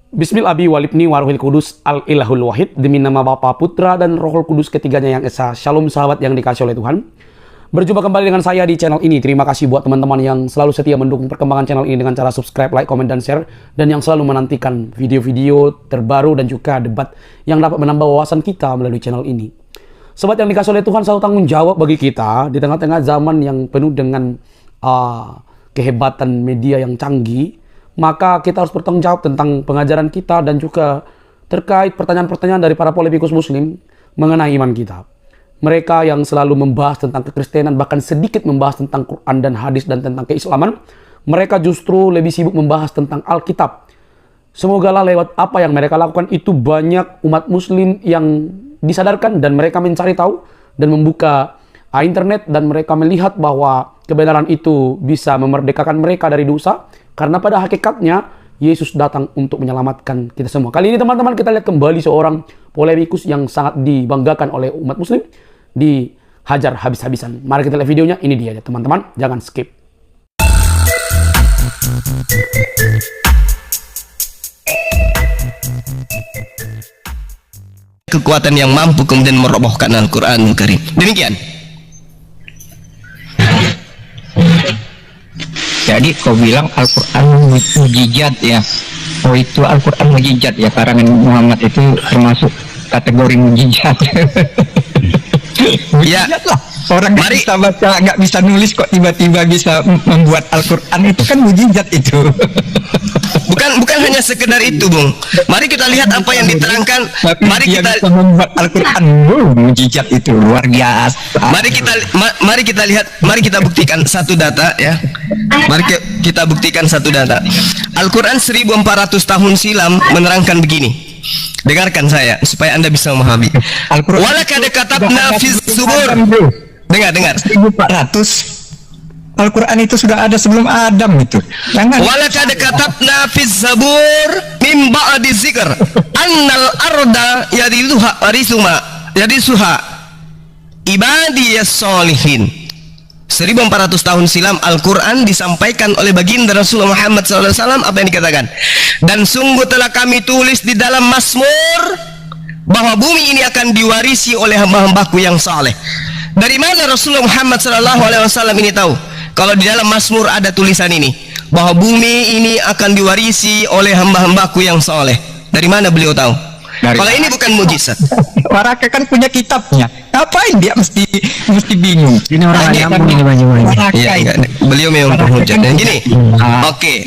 Bismillah abi walibni waruhil kudus al-ilahul wahid. Demi nama Bapa, Putra, dan Rohul Kudus ketiganya yang esa. Shalom sahabat yang dikasih oleh Tuhan. Berjumpa kembali dengan saya di channel ini. Terima kasih buat teman-teman yang selalu setia mendukung perkembangan channel ini dengan cara subscribe, like, komen, dan share. Dan yang selalu menantikan video-video terbaru dan juga debat yang dapat menambah wawasan kita melalui channel ini. Sobat yang dikasih oleh Tuhan, selalu tanggung jawab bagi kita di tengah-tengah zaman yang penuh dengan kehebatan media yang canggih. Maka kita harus bertanggung jawab tentang pengajaran kita dan juga terkait pertanyaan-pertanyaan dari para polemikus muslim mengenai iman kita. Mereka yang selalu membahas tentang kekristenan, bahkan sedikit membahas tentang Quran dan hadis dan tentang keislaman, mereka justru lebih sibuk membahas tentang Alkitab. Semogalah lewat apa yang mereka lakukan itu banyak umat muslim yang disadarkan dan mereka mencari tahu dan membuka internet dan mereka melihat bahwa kebenaran itu bisa memerdekakan mereka dari dosa. Karena pada hakikatnya, Yesus datang untuk menyelamatkan kita semua. Kali ini teman-teman kita lihat kembali seorang polemikus yang sangat dibanggakan oleh umat muslim. Dihajar habis-habisan. Mari kita lihat videonya, ini dia ya teman-teman. Jangan skip. Kekuatan yang mampu kemudian merobohkan Al-Quranul Karim. Demikian. Jadi kau bilang Al-Quran mujizat ya. Oh itu Al-Quran mujizat ya. Karangan Muhammad itu termasuk kategori mujizat. Mujizat lah. Orang nggak bisa baca, nggak bisa nulis kok tiba-tiba bisa membuat Al-Quran, itu kan mujizat itu. Bukan hanya sekedar itu, Bung. Mari kita lihat apa yang diterangkan. Tapi mari dia kita bisa membuat Al-Quran, mujizat itu luar biasa. Mari kita lihat, mari kita buktikan satu data ya. Mari kita buktikan satu data. Al-Quran 1400 tahun silam menerangkan begini. Dengarkan saya supaya Anda bisa memahami. Al-Quran Walakad katabna fiz zubur. Dengar. 1400. Al-Quran itu sudah ada sebelum Adam itu. Jangan. Walakad katabna fiz zabur min ba'di dzikr annal arda yadisuha ibadiyas solihin. 1400 tahun silam Al-Quran disampaikan oleh baginda Rasulullah Muhammad SAW. Apa yang dikatakan? Dan sungguh telah kami tulis di dalam Mazmur bahwa bumi ini akan diwarisi oleh hamba-hambaku yang saleh. Dari mana Rasulullah Muhammad SAW ini tahu? Kalau di dalam Mazmur ada tulisan ini bahwa bumi ini akan diwarisi oleh hamba-hambaku yang saleh. Dari mana beliau tahu? Kalau ini bukan mujizat. Waraka kan punya kitabnya. Ngapain dia mesti bingung? Ini orang nyambung ini banyak. Iya, beliau memang penghujat. Dan gini, oke.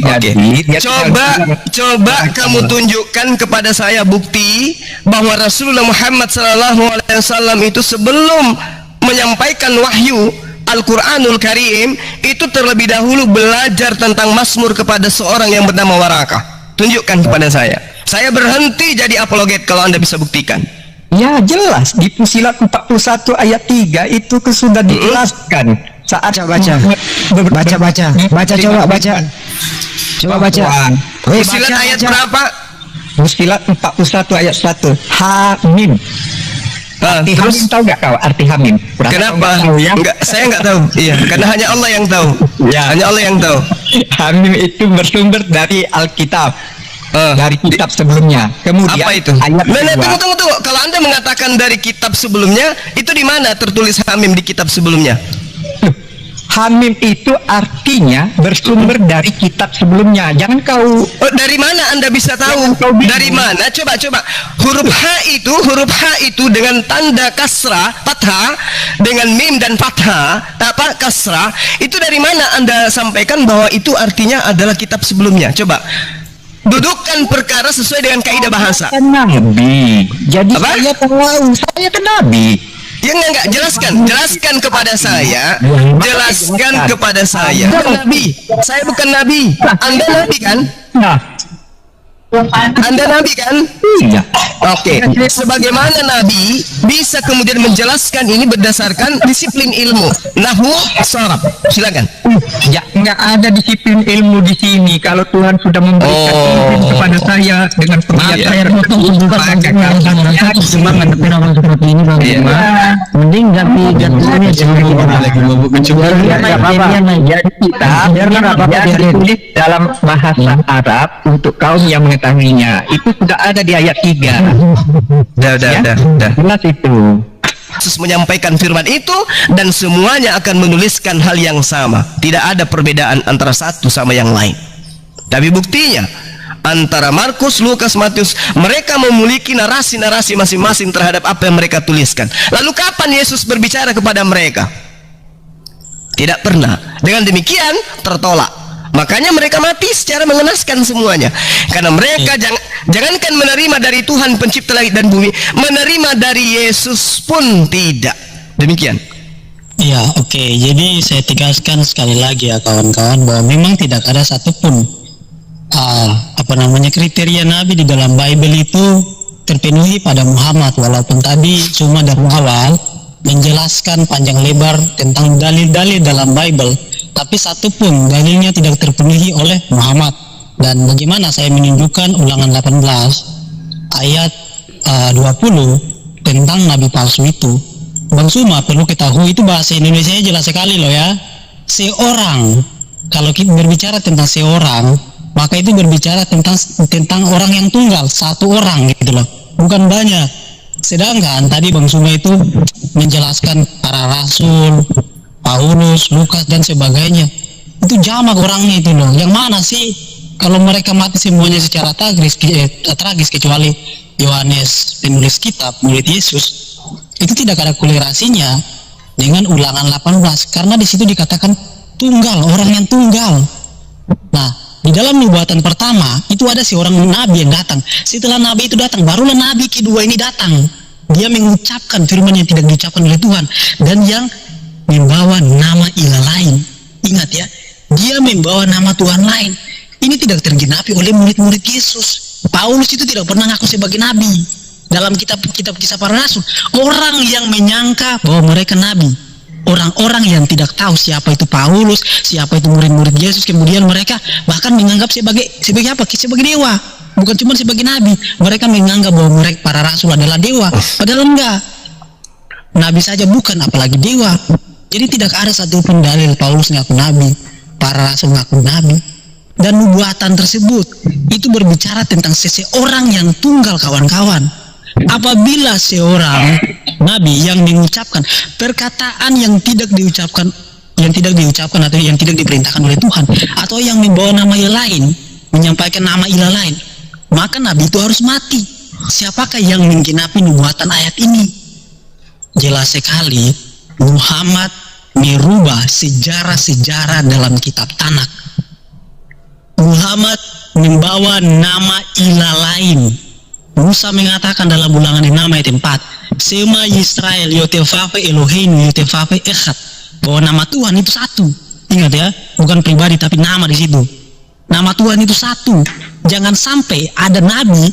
Coba kamu tunjukkan kepada saya bukti bahwa Rasulullah Muhammad SAW itu sebelum menyampaikan wahyu Al-Quranul Karim itu terlebih dahulu belajar tentang Mazmur kepada seorang yang bernama Waraka. Tunjukkan kepada saya. Saya berhenti jadi apologet kalau Anda bisa buktikan. Ya jelas di Fusilat 41 ayat 3 itu sudah dijelaskan saat Baca. Fusilat ayat berapa? Fusilat 41 ayat 1 Hamim. Arti Hamim tahu nggak kau arti Hamim? Kenapa? Ya? Enggak, saya nggak tahu. Iya, karena hanya Allah yang tahu. Ya. Hanya Allah yang tahu. Hamim itu bersumber dari Alkitab. Dari kitab sebelumnya. Kemudian apa itu? Ayat Tunggu. Kalau Anda mengatakan dari kitab sebelumnya, itu di mana tertulis Hamim di kitab sebelumnya? Hamim itu artinya bersumber dari kitab sebelumnya. Jangan kau. Dari mana Anda bisa tahu? Dari mana? Coba. Huruf H itu dengan tanda kasrah, fathah, dengan mim dan fathah, kasrah, itu dari mana Anda sampaikan bahwa itu artinya adalah kitab sebelumnya? Coba. Dudukkan perkara sesuai dengan kaidah bahasa. Nabi. Jadi Apa? saya kan Nabi. Ya enggak, jelaskan kepada saya. Jelaskan kepada saya. Nabi. Saya bukan Nabi. Anda Nabi kan? Nah, Anda Nabi kan? iya. Oke. Sebagaimana Nabi bisa kemudian menjelaskan ini berdasarkan disiplin ilmu. Nahwu, sharaf. Silakan. Ya, nggak ada disiplin ilmu di sini. Kalau Tuhan sudah memberikan izin kepada saya dengan penglihatan saya seperti ini bang. Mending ganti jadi kita ditulis dalam bahasa Arab untuk kaum yang mengetahuinya. Itu sudah ada di ayat 3. Dah. Jelas itu. Yesus menyampaikan firman itu dan semuanya akan menuliskan hal yang sama. Tidak ada perbedaan antara satu sama yang lain. Tapi buktinya antara Markus, Lukas, Matius, mereka memiliki narasi-narasi masing-masing terhadap apa yang mereka tuliskan. Lalu kapan Yesus berbicara kepada mereka? Tidak pernah. Dengan demikian tertolak. Makanya mereka mati secara mengenaskan semuanya. Karena mereka jangankan menerima dari Tuhan pencipta langit dan bumi, menerima dari Yesus pun tidak. Demikian. Iya, oke. Jadi saya tegaskan sekali lagi ya kawan-kawan, bahwa memang tidak ada satupun kriteria Nabi di dalam Bible itu terpenuhi pada Muhammad, walaupun tadi cuma dari awal menjelaskan panjang lebar tentang dalil-dalil dalam Bible, tapi satupun dalilnya tidak terpenuhi oleh Muhammad. Dan bagaimana saya menunjukkan Ulangan 18 ayat 20 tentang Nabi palsu itu. Bang Suma perlu ketahui, itu bahasa Indonesia jelas sekali loh ya. Seorang, kalau kita berbicara tentang seorang, maka itu berbicara tentang orang yang tunggal, satu orang gitu loh, bukan banyak. Sedangkan tadi Bang Suma itu menjelaskan para rasul, Paulus, Lukas dan sebagainya, itu jamak orangnya itu loh. Yang mana sih kalau mereka mati semuanya secara tragis kecuali Yohanes penulis kitab, murid Yesus, itu tidak ada kolerasinya dengan Ulangan 18, karena di situ dikatakan tunggal, orang yang tunggal. Nah, di dalam nubuatan pertama itu ada seorang nabi yang datang. Setelah nabi itu datang, barulah nabi kedua ini datang. Dia mengucapkan firman yang tidak diucapkan oleh Tuhan dan yang membawa nama ilah lain. Ingat ya, dia membawa nama Tuhan lain. Ini tidak tergenapi oleh murid-murid Yesus. Paulus itu tidak pernah ngaku sebagai nabi. Dalam kitab kisah para rasul, orang yang menyangka bahwa mereka nabi, orang-orang yang tidak tahu siapa itu Paulus, siapa itu murid-murid Yesus, kemudian mereka bahkan menganggap sebagai apa? Sebagai dewa, bukan cuma sebagai nabi. Mereka menganggap bahwa mereka para rasul adalah dewa, padahal enggak. Nabi saja bukan, apalagi dewa. Jadi tidak ada satupun dalil Paulus ngaku nabi, para rasul ngaku nabi. Dan nubuatan tersebut itu berbicara tentang seseorang yang tunggal, kawan-kawan. Apabila seorang nabi yang mengucapkan perkataan yang tidak diucapkan atau yang tidak diperintahkan oleh Tuhan, atau yang membawa nama ilah lain, menyampaikan nama ilah lain, maka nabi itu harus mati. Siapakah yang menggenapi nubuatan ayat ini? Jelas sekali Muhammad merubah sejarah-sejarah dalam kitab Tanakh. Muhammad membawa nama ilah lain. Musa mengatakan dalam Ulangan 6 ayat 4, Sema Yisrael Yotefafe Eloheinu Yotefafe Echad, bahwa nama Tuhan itu satu. Ingat ya, bukan pribadi tapi nama di situ. Nama Tuhan itu satu. Jangan sampai ada nabi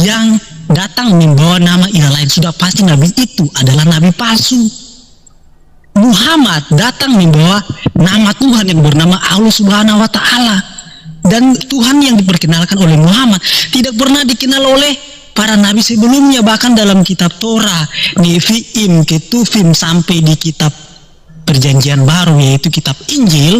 yang datang membawa nama ilah lain. Sudah pasti nabi itu adalah nabi palsu. Muhammad datang membawa nama Tuhan yang bernama Allah Subhanahu wa Ta'ala. Dan Tuhan yang diperkenalkan oleh Muhammad tidak pernah dikenal oleh para nabi sebelumnya. Bahkan dalam kitab Torah, Nevi'im, Ketuvim, sampai di kitab Perjanjian Baru yaitu kitab Injil,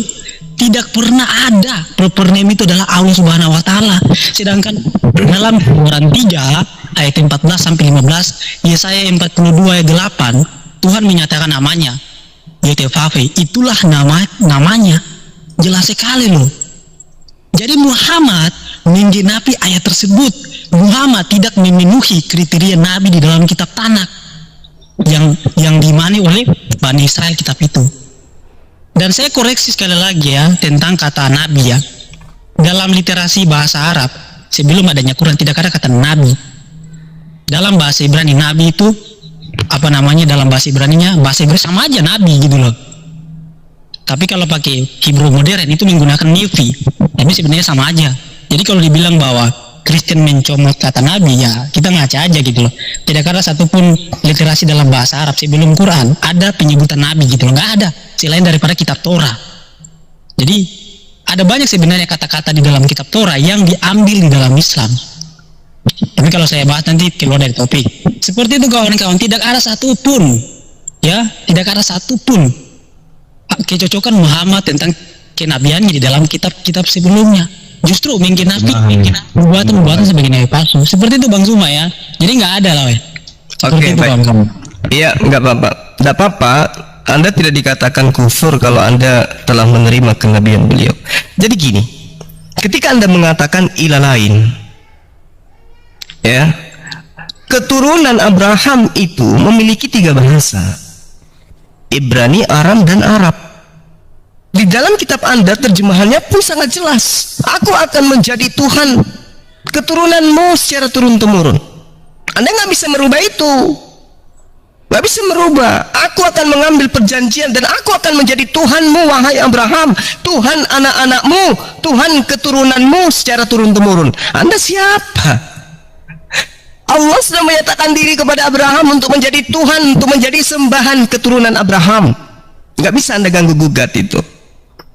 tidak pernah ada proper name itu adalah Allah Subhanahu wa Ta'ala. Sedangkan dalam Quran 3 ayat 14 sampai 15, Yesaya 42 ayat 8, Tuhan menyatakan namanya Yotefafe, itulah namanya. Jelas sekali loh. Jadi Muhammad menggenapi ayat tersebut. Muhammad tidak memenuhi kriteria nabi di dalam kitab Tanakh yang dimani oleh Bani Israel kitab itu. Dan saya koreksi sekali lagi ya tentang kata nabi ya. Dalam literasi bahasa Arab sebelum adanya Quran tidak ada kata nabi. Dalam bahasa Ibrani nabi itu dalam bahasa Ibraninya, bahasa Ibrani sama aja nabi gitu loh. Tapi kalau pakai Hebrew modern itu menggunakan nevi, tapi sebenarnya sama aja. Jadi kalau dibilang bahwa Kristen mencomot kata nabi, ya kita ngaca aja gitu loh. Tidak ada satupun literasi dalam bahasa Arab sebelum Quran ada penyebutan nabi gitu loh, nggak ada. Selain daripada kitab Torah. Jadi ada banyak sebenarnya kata-kata di dalam kitab Torah yang diambil di dalam Islam. Tapi kalau saya bahas nanti keluar dari topik. Seperti itu kawan-kawan, tidak ada satupun, ya, tidak ada satupun kecocokan Muhammad tentang kenabiannya di dalam kitab-kitab sebelumnya. justru menggenapi perbuatan sebagai nabi palsu. Seperti itu Bang Zuma ya. Jadi nggak ada lah ya. Oke, baik. Iya, nggak apa-apa. Nggak apa-apa. Anda tidak dikatakan kufur kalau Anda telah menerima kenabian beliau. Jadi gini, ketika Anda mengatakan ilah lain, ya, keturunan Abraham itu memiliki 3 bahasa, Ibrani, Aram, dan Arab. Di dalam kitab Anda terjemahannya pun sangat jelas. Aku akan menjadi Tuhan keturunanmu secara turun-temurun. Anda nggak bisa merubah itu. Gak bisa merubah. Aku akan mengambil perjanjian dan aku akan menjadi Tuhanmu wahai Abraham, Tuhan anak-anakmu, Tuhan keturunanmu secara turun-temurun. Anda siapa? Allah sudah menyatakan diri kepada Abraham untuk menjadi Tuhan, untuk menjadi sembahan keturunan Abraham. Gak bisa Anda ganggu gugat itu.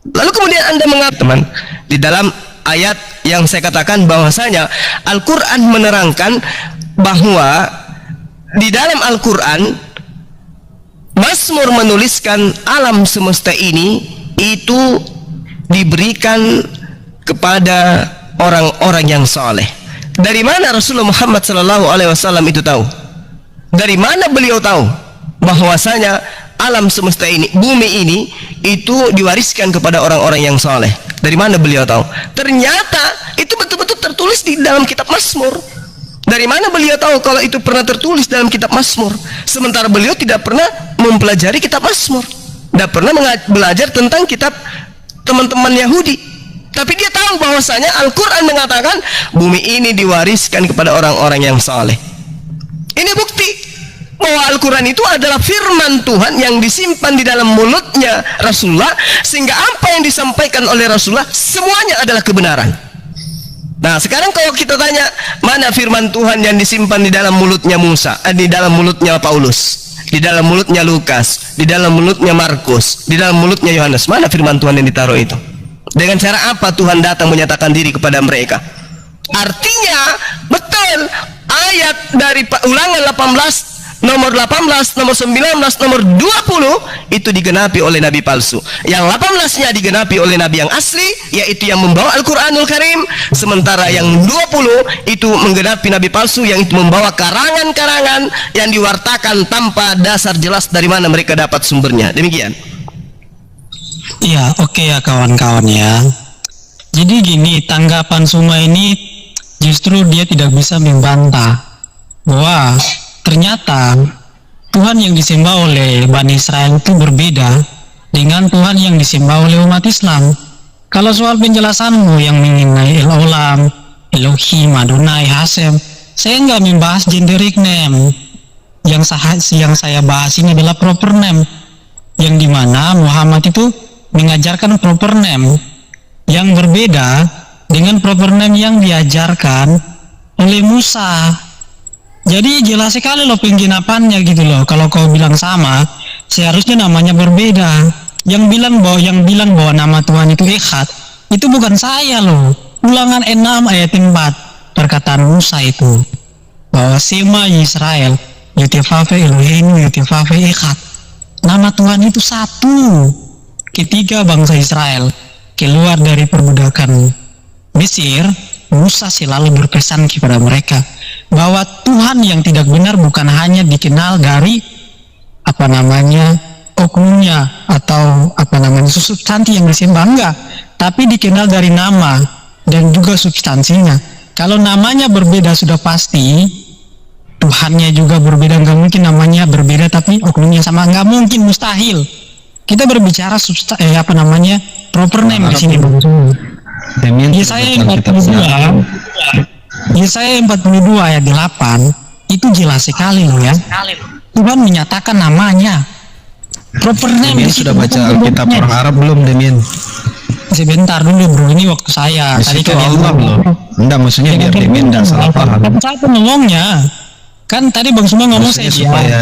Lalu kemudian Anda mengatakan, teman, di dalam ayat yang saya katakan bahwasanya Al-Quran menerangkan bahwa di dalam Al-Quran Mazmur menuliskan alam semesta ini itu diberikan kepada orang-orang yang soleh. Dari mana Rasulullah Muhammad SAW itu tahu? Dari mana beliau tahu bahwasanya alam semesta ini, bumi ini itu diwariskan kepada orang-orang yang soleh? Dari mana beliau tahu? Ternyata itu betul-betul tertulis di dalam kitab Mazmur. Dari mana beliau tahu kalau itu pernah tertulis dalam kitab Mazmur? Sementara beliau tidak pernah mempelajari kitab Mazmur, tidak pernah belajar tentang kitab teman-teman Yahudi. Tapi dia tahu bahwasanya Al-Quran mengatakan bumi ini diwariskan kepada orang-orang yang saleh. Ini bukti bahwa Al-Quran itu adalah firman Tuhan yang disimpan di dalam mulutnya Rasulullah, sehingga apa yang disampaikan oleh Rasulullah semuanya adalah kebenaran. Nah, sekarang kalau kita tanya, mana firman Tuhan yang disimpan di dalam mulutnya Musa, di dalam mulutnya Paulus, di dalam mulutnya Lukas, di dalam mulutnya Markus, di dalam mulutnya Yohanes? Mana firman Tuhan yang ditaruh itu? Dengan cara apa Tuhan datang menyatakan diri kepada mereka? Artinya, betul, ayat dari Ulangan 18, nomor 18, nomor 19, nomor 20 itu digenapi oleh nabi palsu. Yang 18-nya digenapi oleh nabi yang asli, yaitu yang membawa Al-Quranul Karim. Sementara yang 20 itu menggenapi nabi palsu yang itu membawa karangan-karangan yang diwartakan tanpa dasar jelas dari mana mereka dapat sumbernya. Demikian. Iya, oke ya kawan-kawan ya. Jadi gini, tanggapan Suma ini justru dia tidak bisa membantah bahwa ternyata Tuhan yang disembah oleh Bani Israel itu berbeda dengan Tuhan yang disembah oleh umat Islam. Kalau soal penjelasanmu yang mengenai El-Olam, Elohim, Adonai, Hasem, saya nggak membahas generic name. Yang saya bahas ini adalah proper name, yang dimana Muhammad itu mengajarkan proper name yang berbeda dengan proper name yang diajarkan oleh Musa. Jadi jelas sekali loh penggenapannya gitu loh. Kalau kau bilang sama, seharusnya namanya berbeda. Yang bilang bahwa nama Tuhan itu Echad, itu bukan saya loh. Ulangan 6 ayat 4, perkataan Musa itu bahwa Sema Yisrael Yutifafe Elohim Yutifafe Echad. Nama Tuhan itu satu. Ketika bangsa Israel keluar dari perbudakan Mesir, Musa selalu berpesan kepada mereka bahwa Tuhan yang tidak benar bukan hanya dikenal dari oknumnya atau substansi yang disembah, enggak, tapi dikenal dari nama dan juga substansinya. Kalau namanya berbeda sudah pasti Tuhannya juga berbeda, nggak mungkin namanya berbeda tapi oknumnya sama, nggak mungkin, mustahil. Kita berbicara proper name di sini. Yesaya 42 ayat 8 itu jelas sekali loh ya. Tuhan menyatakan namanya. Proper name. Demian sudah baca Alkitab orang Arab belum, Demian? Sebentar dulu bro, ini waktu saya. Tadi kan Allah loh. Enggak, maksudnya biar Demian enggak salah paham. Saya ngomongnya. Kan tadi Bang Suma ngomong saya supaya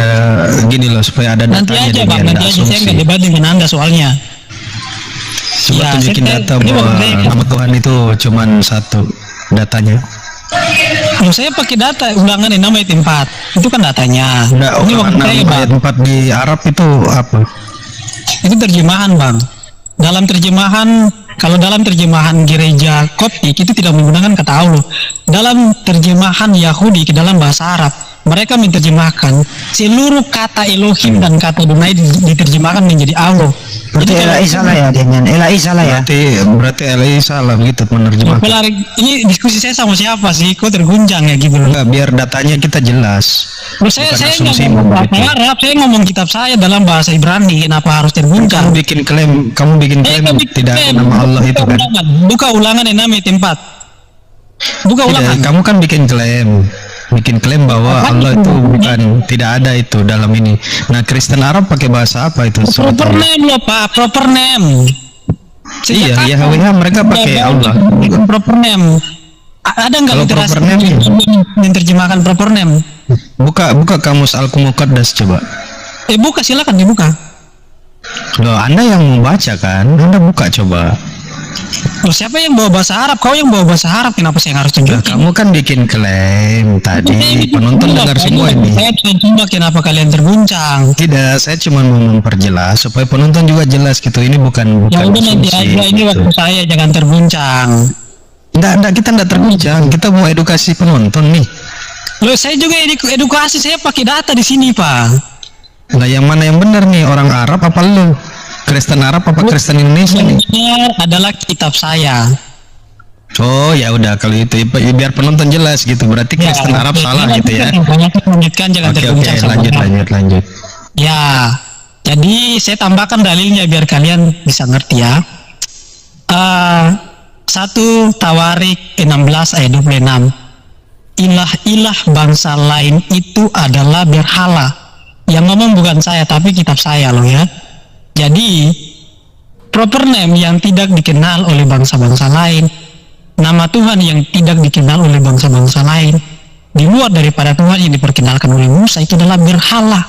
gini loh, supaya ada nanti datanya. Nanti aja Bang, nanti aja, saya nggak debat dengan Anda soalnya. Coba tunjukin data bahwa nama Tuhan itu cuma satu datanya. Loh, saya pakai data Ulangan 6 ayat 4. Itu kan datanya. Enggak, ini waktu saya Bang. Ayat 4 di Arab itu apa? Itu terjemahan Bang. Dalam terjemahan Kalau dalam terjemahan gereja Koptik itu tidak menggunakan kata Allah. Dalam terjemahan Yahudi ke dalam bahasa Arab, mereka menerjemahkan seluruh kata Elohim dan kata Adonai diterjemahkan menjadi Allah. Berarti Elai salah ya, dengan Elai salah ya. Berarti LI salah begitu menerjemahkan. Ini diskusi saya sama siapa sih? Kok terguncang ya gitu loh. Enggak, biar datanya kita jelas. Loh, saya Bukan asumsi ngomong bahasa begitu. Arab, saya ngomong kitab saya dalam bahasa Ibrani. Kenapa harus terguncang? Kamu bikin klaim tidak ada nama Allah itu kan? Buka ulangan yang namanya tempat. Buka ulangan. Tidak, kamu kan bikin klaim bahwa Allah itu bukan, tidak ada itu dalam ini. Nah, Kristen Arab pakai bahasa apa itu? Surat Proper Allah. name loh Pak, proper name. Iya, YHWH mereka pakai Allah. Proper name. Ada nggak Kalau literasi proper name, yang terjemahkan proper name? buka kamus Al-Muqaddas coba. Buka, silakan dibuka. Loh, Anda yang membaca kan? Anda buka coba. Loh, siapa yang bawa bahasa Arab? Kau yang bawa bahasa Arab, kenapa saya yang harus Nah, tunjukin? kamu kan bikin klaim tadi, penonton dengar semua ini. Saya cuma kenapa kalian terguncang? Tidak, saya cuma mau memperjelas supaya penonton juga jelas gitu. Ini bukan Ya udah nanti asumsi, aja, ini gitu. waktu saya, jangan terguncang. Enggak, kita enggak terguncang. Kita mau edukasi penonton nih. Loh, saya juga edukasi, saya pakai data di sini Pak. Lah yang mana yang benar nih? Orang Arab apa lu? Kristen Arab apa Kristen Indonesia nih? Yang benar adalah kitab saya. Oh ya udah kalau itu biar penonton jelas gitu. Berarti Kristen Arab oke. salah gitu ya. Lanjutkan, jangan Oke, terguncang sama orang. lanjut. Ya, jadi saya tambahkan dalilnya biar kalian bisa ngerti ya. 1 Tawarik 16 ayat 26. Ilah-ilah bangsa lain itu adalah berhala. Yang ngomong bukan saya tapi kitab saya loh ya. Jadi proper name yang tidak dikenal oleh bangsa-bangsa lain, nama Tuhan yang tidak dikenal oleh bangsa-bangsa lain, di luar daripada Tuhan yang diperkenalkan oleh Musa itu adalah berhala.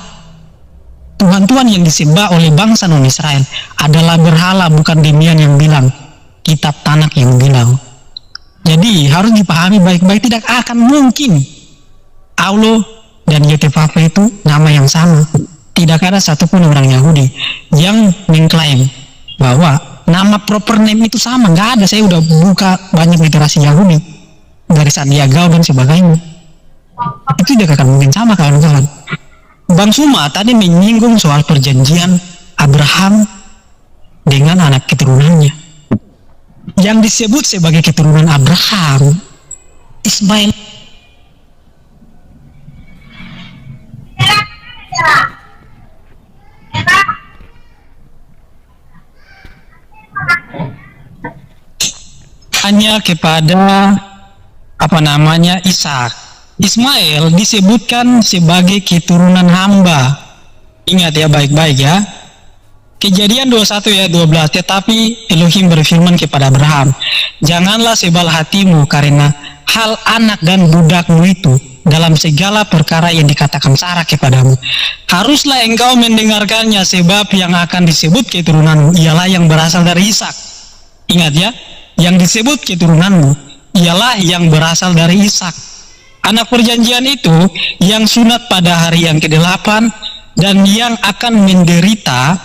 Tuhan-Tuhan yang disembah oleh bangsa non-Israel adalah berhala, bukan Demian yang bilang, kitab Tanak yang bilang. Jadi harus dipahami baik-baik, tidak akan mungkin Allah dan YTVP itu nama yang sama. Tidak ada satupun orang Yahudi yang mengklaim bahwa nama proper name itu sama. Nggak ada, saya udah buka banyak literasi Yahudi dari Sandiaga dan sebagainya. Itu tidak akan mungkin sama kawan-kawan. Bang Suma tadi menyinggung soal perjanjian Abraham dengan anak keturunannya. Yang disebut sebagai keturunan Abraham, Ismail. Hanya kepada Ishak. Ismail disebutkan sebagai keturunan hamba. Ingat ya baik-baik ya. Kejadian 21 ya 12. Tetapi Elohim berfirman kepada Abraham, janganlah sebal hatimu karena hal anak dan budakmu itu dalam segala perkara yang dikatakan Sarah kepadamu. Haruslah engkau mendengarkannya, sebab yang akan disebut keturunanmu ialah yang berasal dari Ishak. Ingat ya, yang disebut keturunanmu ialah yang berasal dari Ishak. Anak perjanjian itu yang sunat pada hari yang ke-8 dan yang akan menderita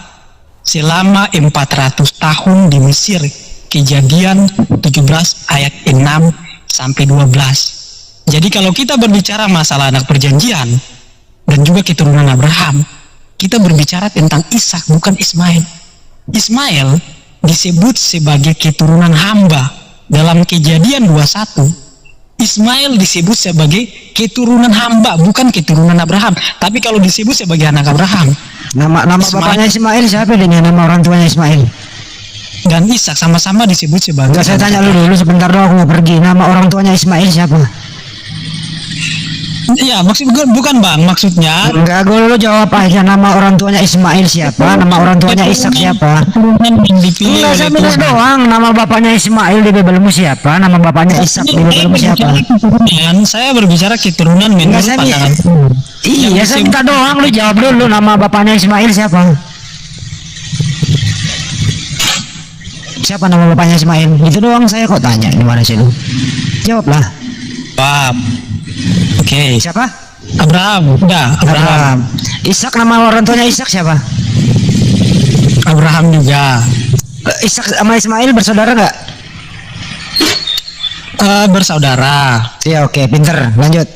selama 400 tahun di Mesir. Kejadian 17 ayat 6 sampai 12. Jadi kalau kita berbicara masalah anak perjanjian dan juga keturunan Abraham, kita berbicara tentang Ishak, bukan Ismail. Ismail disebut sebagai keturunan hamba dalam Kejadian 21. Ismail disebut sebagai keturunan hamba, bukan keturunan Abraham. Tapi kalau disebut sebagai anak Abraham, Nama bapaknya Ismail siapa dengan nama orang tuanya Ismail? dan Ishak sama-sama disebut sebagai. Enggak, saya tanya lu dulu sebentar doang, aku mau pergi. Nama orang tuanya Ismail siapa? Ya, maksud gue bukan bang, maksudnya Enggak, gue dulu jawab aja, nama orang tuanya Ismail siapa? Nama orang tuanya Ishak siapa? keturunan yang dipilih Enggak, oleh saya minta Tuhan. doang. Nama bapaknya Ismail di Bibelmu siapa? Nama bapaknya Ishak di Bibelmu siapa? Saya berbicara keturunan menurut saya pandangan. Iya, saya minta doang, lu jawab dulu nama bapaknya Ismail siapa? Siapa nama bapaknya Ismail? Gitu doang saya kok tanya, gimana sih lu? Jawablah. Bab. Oke. Siapa? Abraham. Udah, Abraham. Ishak, nama orang tuanya Ishak siapa? Abraham juga. Ishak sama Ismail bersaudara nggak? Bersaudara. Iya, oke, pinter. Lanjut.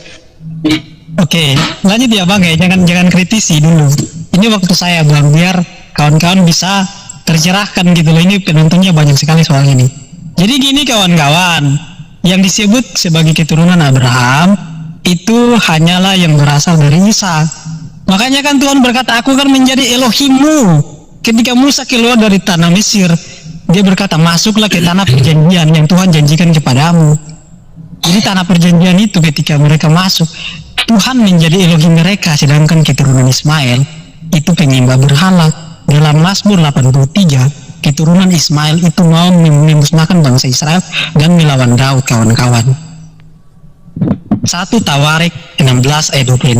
Oke, lanjut ya bang ya, jangan kritisi dulu. Ini waktu saya bang, biar kawan-kawan bisa tercerahkan gitu loh. Ini penontonnya banyak sekali soal ini. Jadi gini kawan-kawan, yang disebut sebagai keturunan Abraham itu hanyalah yang berasal dari Isa. Makanya kan Tuhan berkata, aku kan menjadi Elohimmu. Ketika Musa keluar dari tanah Mesir, dia berkata, masuklah ke tanah perjanjian yang Tuhan janjikan kepadamu. Jadi tanah perjanjian itu ketika mereka masuk, Tuhan menjadi Elohim mereka, sedangkan keturunan Ismail itu penyembah berhala. Dalam Mazmur 83, keturunan Ismail itu mau memusnahkan bangsa Israel dan melawan Daud kawan-kawan. 1 Tawarik 16 ayat 26.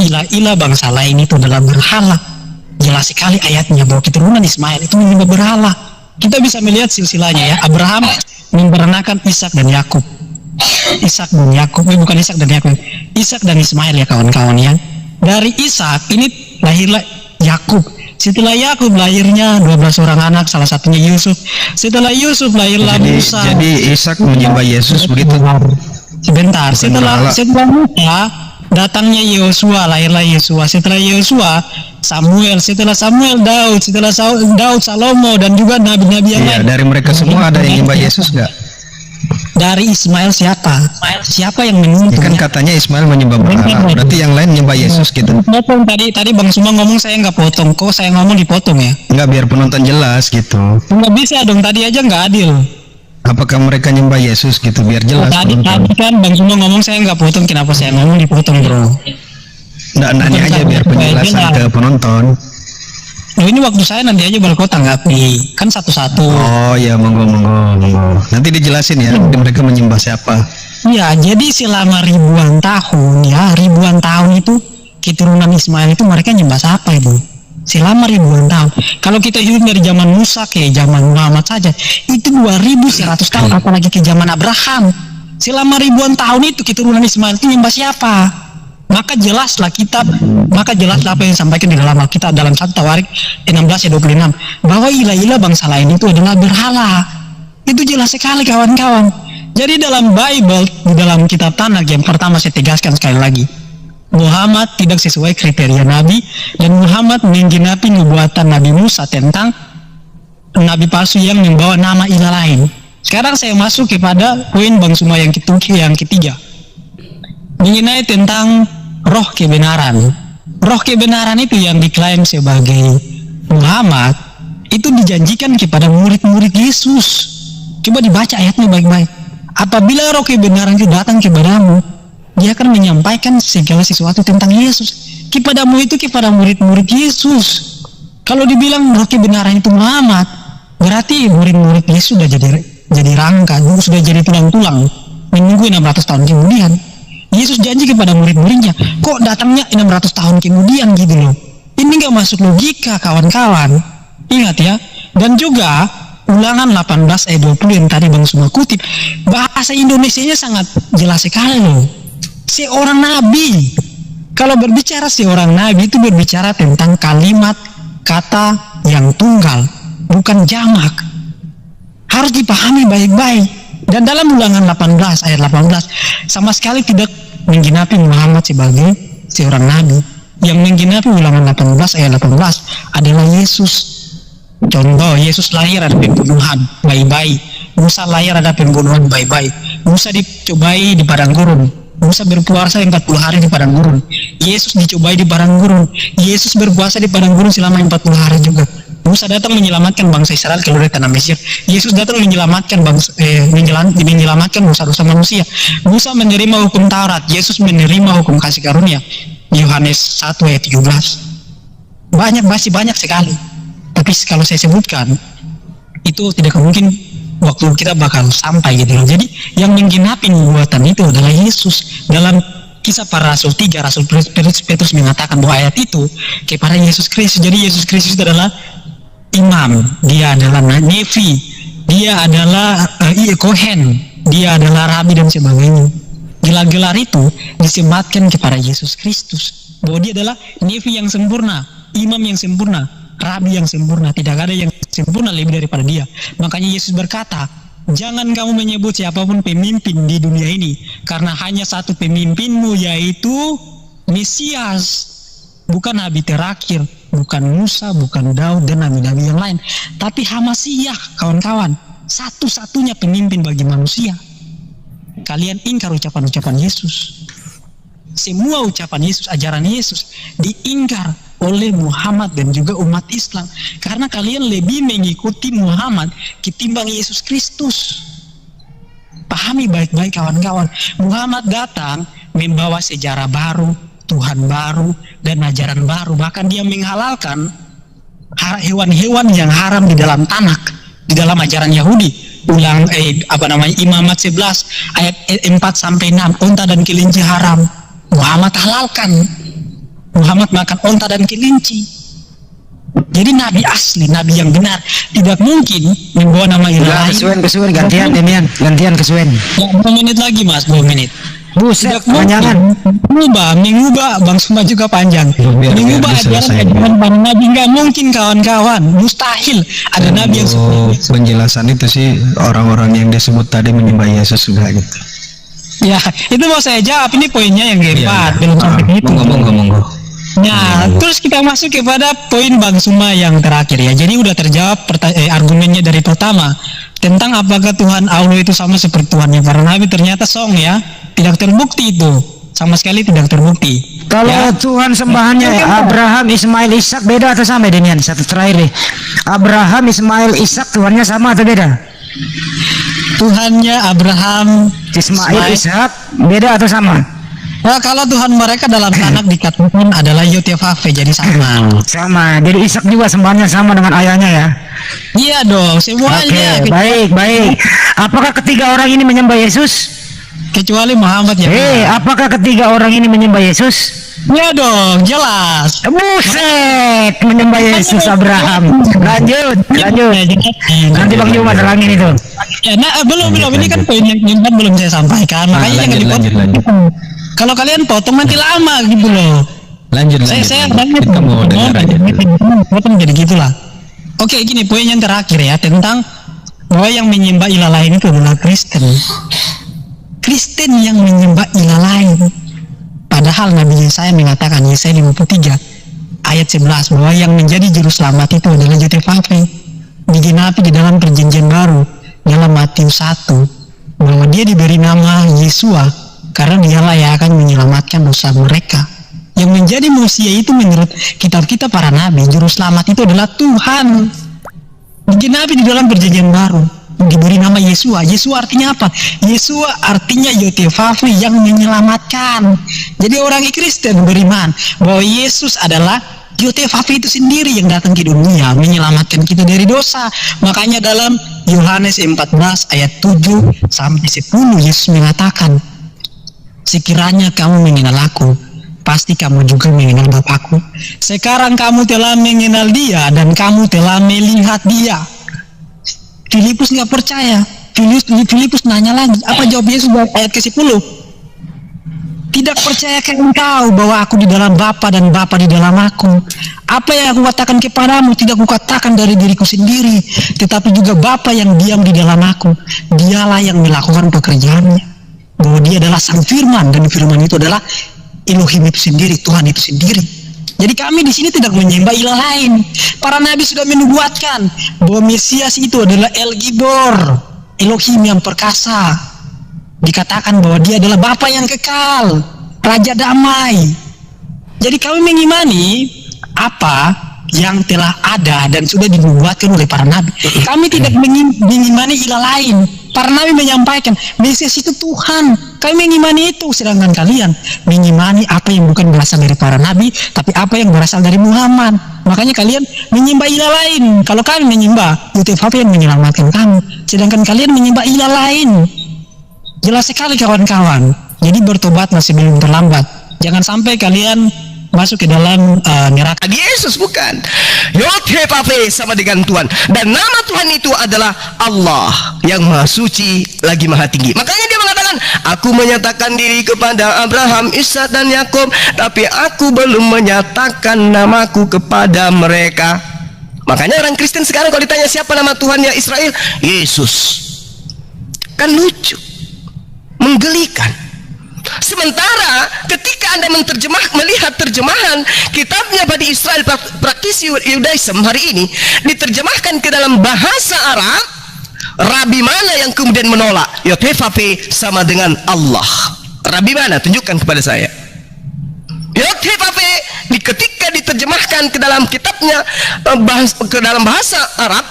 Ilah-ilah bangsa lain itu adalah berhala. Jelas sekali ayatnya bahwa keturunan Ismail itu menyembah berhala. Kita bisa melihat silsilahnya ya. Abraham memperanakan Ishak dan Yakub. Ishak dan Yakub, bukan Ishak dan Yakub. Ishak dan Ismail ya kawan-kawan ya. Dari Ishak ini lahirlah Yakub. Setelah Yakub lahirnya 12 orang anak, salah satunya Yusuf. Setelah Yusuf lahirlah Musa. Jadi Ishak menyembah Yesus begitu. Sebentar. Setelah Musa datangnya Yosua, lahirlah Yosua. Setelah Yosua Samuel, setelah Samuel Daud, setelah Daud Salomo dan juga nabi-nabi yang lain. Dari mereka semua ada yang menyembah Yesus nggak? Dari Ismail siapa? Siapa yang menuntun? Kan katanya Ismail menyembah berhala. Berarti yang lain menyembah Yesus gitu. Potong tadi Bang Suma ngomong saya nggak potong. Kok saya ngomong dipotong ya? Nggak, biar penonton jelas gitu. Nggak bisa dong, tadi aja nggak adil. Apakah mereka nyembah Yesus gitu, biar jelas. Tadi kan Bang Suma ngomong saya nggak potong, kenapa saya ngomong dipotong bro? Nggak, nanya aja biar penjelasan ke penonton. Loh, ini waktu saya nanti aja baru kau tanggapi, kan satu-satu. Oh ya, monggo. Nanti dijelasin ya, mereka menyembah siapa. Ya, jadi selama ribuan tahun itu keturunan Ismail itu mereka nyembah siapa itu? Selama ribuan tahun. Kalau kita hidup dari zaman Musa ke zaman Muhammad saja, itu 2100 tahun, apalagi ke zaman Abraham. Selama ribuan tahun itu keturunan Ismail itu nyembah siapa? Maka jelaslah apa yang disampaikan di dalam Alkitab dalam 1 Tawarik 16 ayat 26 bahwa ilah-ilah bangsa lain itu adalah berhala. Itu jelas sekali kawan-kawan. Jadi dalam Bible, di dalam kitab Tanakh, yang pertama saya tegaskan sekali lagi, Muhammad tidak sesuai kriteria Nabi, dan Muhammad menggenapi nubuatan Nabi Musa tentang Nabi palsu yang membawa nama ilah lain. Sekarang saya masuk kepada poin Bang Suma yang ketiga, mengenai tentang roh kebenaran. Roh kebenaran itu yang diklaim sebagai Muhammad itu dijanjikan kepada murid-murid Yesus. Coba dibaca ayatnya baik-baik. Apabila roh kebenaran itu datang kepadamu, dia akan menyampaikan segala sesuatu tentang Yesus. Kepadamu itu kepada murid-murid Yesus. Kalau dibilang roh kebenaran itu Muhammad, berarti murid-murid Yesus sudah jadi rangka, sudah jadi tulang-tulang menunggu 600 tahun kemudian. Yesus janji kepada murid-muridnya, kok datangnya 600 tahun kemudian gitu loh. Ini gak masuk logika kawan-kawan. Ingat ya. Dan juga Ulangan 18 ayat 20 yang tadi Bang Suma kutip, bahasa Indonesianya sangat jelas sekali loh. Seorang nabi, kalau berbicara seorang nabi itu berbicara tentang kalimat kata yang tunggal, bukan jamak. Harus dipahami baik-baik. Dan dalam Ulangan 18 ayat 18 sama sekali tidak menggenapi Muhammad sebagai seorang nabi. Yang menggenapi Ulangan 18 ayat 18 adalah Yesus. Contoh, Yesus lahir ada pembunuhan, bayi-bayi. Musa lahir ada pembunuhan, bayi-bayi. Musa dicobai di padang gurun. Musa berpuasa 40 hari di padang gurun. Yesus dicobai di padang gurun. Yesus berpuasa di padang gurun selama 40 hari juga. Musa datang menyelamatkan bangsa Israel keluar dari tanah Mesir. Yesus datang menyelamatkan menyelamatkan dosa-dosa manusia. Musa menerima hukum Taurat. Yesus menerima hukum kasih karunia. Yohanes 1 ayat 17. Masih banyak sekali. Tapi kalau saya sebutkan itu tidak mungkin waktu kita bakal sampai gitu loh. Jadi yang menggenapi nubuatan itu adalah Yesus. Dalam Kisah Para Rasul 3, Rasul Petrus mengatakan bahwa ayat itu kepada Yesus Kristus. Jadi Yesus Kristus itu adalah imam, dia adalah nevi, dia adalah kohen, dia adalah rabi dan sebagainya. Gelar-gelar itu disematkan kepada Yesus Kristus bahwa dia adalah nevi yang sempurna, imam yang sempurna, rabi yang sempurna, tidak ada yang sempurna lebih daripada dia. Makanya Yesus berkata, jangan kamu menyebut siapapun pemimpin di dunia ini, karena hanya satu pemimpinmu, yaitu Mesias. Bukan nabi terakhir, bukan Musa, bukan Daud dan nabi-nabi yang lain, tapi Hamasiah, kawan-kawan, satu-satunya pemimpin bagi manusia. Kalian ingkar ucapan-ucapan Yesus. Semua ucapan Yesus, ajaran Yesus diingkar oleh Muhammad dan juga umat Islam, karena kalian lebih mengikuti Muhammad ketimbang Yesus Kristus. Pahami baik-baik kawan-kawan, Muhammad datang membawa sejarah baru, Tuhan baru, dan ajaran baru. Bahkan dia menghalalkan hewan-hewan yang haram di dalam tanah, di dalam ajaran Yahudi. Imamat 11 ayat 4-6, unta dan kelinci haram, Muhammad halalkan. Muhammad makan unta dan kelinci. Jadi nabi asli, nabi yang benar, tidak mungkin membawa nama ilah lain. Kesuwen gantian Demian, gantian kesuwen. 2 menit lagi Mas, 2 menit. Buset, Tidak mungkin mengubah Bang Suma juga panjang. Mengubah ajaran para nabi nggak mungkin kawan-kawan, mustahil. Ada nabi yang penjelasan itu sih orang-orang yang disebut tadi menyembah Yesus juga gitu. ya, itu mau saya jawab, ini poinnya yang keempat, belum sampai itu. Monggo. Nah, terus kita masuk kepada poin Bang Suma yang terakhir ya. Jadi udah terjawab argumennya dari pertama tentang apakah Tuhan Allah itu sama seperti Tuhannya para nabi, ternyata song ya, tidak terbukti itu, sama sekali tidak terbukti. Kalau Ya. Tuhan sembahannya Abraham, Ismail, Ishak beda atau sama Demian? Satu terakhir nih. Abraham, Ismail, Ishak Tuhannya sama atau beda? Tuhannya Abraham, Ismail, Ishak beda atau sama? Nah, kalau Tuhan mereka dalam tanah dikatakan adalah Yotevave, jadi sama. Sama. Jadi Ishak juga sembahannya sama dengan ayahnya ya. Iya dong, semuanya. Oke, baik. Apakah ketiga orang ini menyembah Yesus? Kecuali Muhammad ya. Apakah ketiga orang ini menyembah Yesus? Iya dong, jelas. Buset, menyembah Yesus Abraham. Lanjut. Nanti Bang Juma terangin itu. Ya, belum. Ini kan poin yang keempat belum saya sampaikan. Makanya jangan dipotong. Kalau kalian potong nanti lama gitu loh. Lanjut. Saya Kita mau dengar aja. potong jadi gitulah. Oke, gini poin yang terakhir ya, tentang bahwa yang menyembah ilah lain itu adalah Kristen. Kristen yang menyembah ilah lain. Padahal Nabi Yesaya mengatakan, Yesaya 53 ayat 11, bahwa yang menjadi juru selamat itu adalah Yotevave. Digenapi di dalam perjanjian baru dalam Matius 1 bahwa dia diberi nama Yesua karena dialah yang akan menyelamatkan dosa mereka. Yang menjadi manusia itu menurut kitab kita para nabi, juru selamat itu adalah Tuhan. Digenapi di dalam perjanjian baru, diberi nama Yesua. Yesua artinya apa? Yesua artinya Yotevave, yang menyelamatkan. Jadi orang Kristen beriman bahwa Yesus adalah Yotevave itu sendiri yang datang ke dunia menyelamatkan kita dari dosa. Makanya dalam Yohanes 14 ayat 7 sampai 10 Yesus mengatakan, sekiranya kamu mengenal aku, pasti kamu juga mengenal Bapakku. Sekarang kamu telah mengenal dia dan kamu telah melihat dia. Filipus nggak percaya. Filipus nanya lagi, apa jawab Yesus ayat ke-10? Tidak percayakah engkau bahwa aku di dalam Bapa dan Bapa di dalam aku? Apa yang aku katakan kepadamu tidak kukatakan dari diriku sendiri, tetapi juga Bapa yang diam di dalam aku, dialah yang melakukan pekerjaannya. Bahwa dia adalah sang firman, dan firman itu adalah Elohim itu sendiri, Tuhan itu sendiri. Jadi kami di sini tidak menyembah ilah lain. Para nabi sudah menubuatkan bahwa Mesias itu adalah El Gibor, Elohim yang perkasa. Dikatakan bahwa dia adalah Bapa yang kekal, Raja damai. Jadi kami mengimani apa yang telah ada dan sudah dinubuatkan oleh para nabi. Kami tidak mengimani ilah lain. Para nabi menyampaikan Mesias itu Tuhan. Kami mengimani itu, sedangkan kalian mengimani apa yang bukan berasal dari para nabi, tapi apa yang berasal dari Muhammad. Makanya kalian menyembah ilah lain. Kalau kami menyembah Yotevave yang menyelamatkan kami, sedangkan kalian menyembah ilah lain. Jelas sekali kawan-kawan. Jadi bertobat masih belum terlambat. Jangan sampai kalian masuk ke dalam neraka. Yesus bukan. Yotevave sama dengan Tuhan, dan nama Tuhan itu adalah Allah yang maha suci lagi maha tinggi. Makanya dia mengatakan, aku menyatakan diri kepada Abraham, Ishak dan Yakub, tapi aku belum menyatakan namaku kepada mereka. Makanya orang Kristen sekarang kalau ditanya siapa nama Tuhannya Israel, Yesus. Kan lucu, menggelikan. Sementara ketika Anda melihat terjemahan kitabnya Bani Israel praktisi Judaism hari ini diterjemahkan ke dalam bahasa Arab, rabi mana yang kemudian menolak Yod-Heh-Vav-He sama dengan Allah? Rabi mana? Tunjukkan kepada saya. Yod-Heh-Vav-He ketika diterjemahkan ke dalam kitabnya ke dalam bahasa Arab,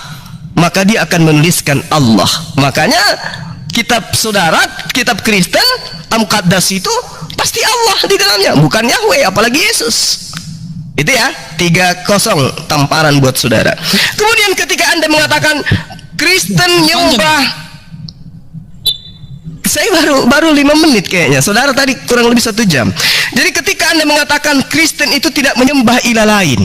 maka dia akan menuliskan Allah. Makanya kitab saudara, kitab Kristen Al-Muqaddas itu pasti Allah di dalamnya, bukan Yahweh, apalagi Yesus. Itu ya, 3-0 tamparan buat saudara. Kemudian ketika Anda mengatakan Kristen nyembah, saya baru 5 menit kayaknya, saudara tadi kurang lebih 1 jam. Jadi ketika Anda mengatakan Kristen itu tidak menyembah ilah lain,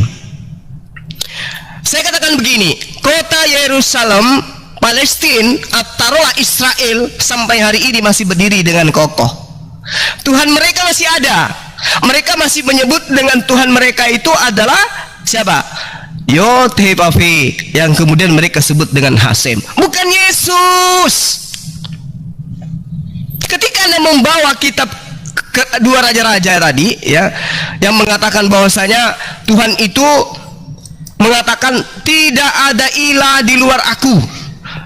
saya katakan begini, kota Yerusalem Palestina, taruhlah Israel, sampai hari ini masih berdiri dengan kokoh. Tuhan mereka masih ada. Mereka masih menyebut dengan Tuhan mereka itu adalah siapa? Yod-Heh-Vav-He, yang kemudian mereka sebut dengan Hasem, bukan Yesus. Ketika Anda membawa kitab kedua raja-raja tadi, ya, yang mengatakan bahwasanya Tuhan itu mengatakan tidak ada ilah di luar aku.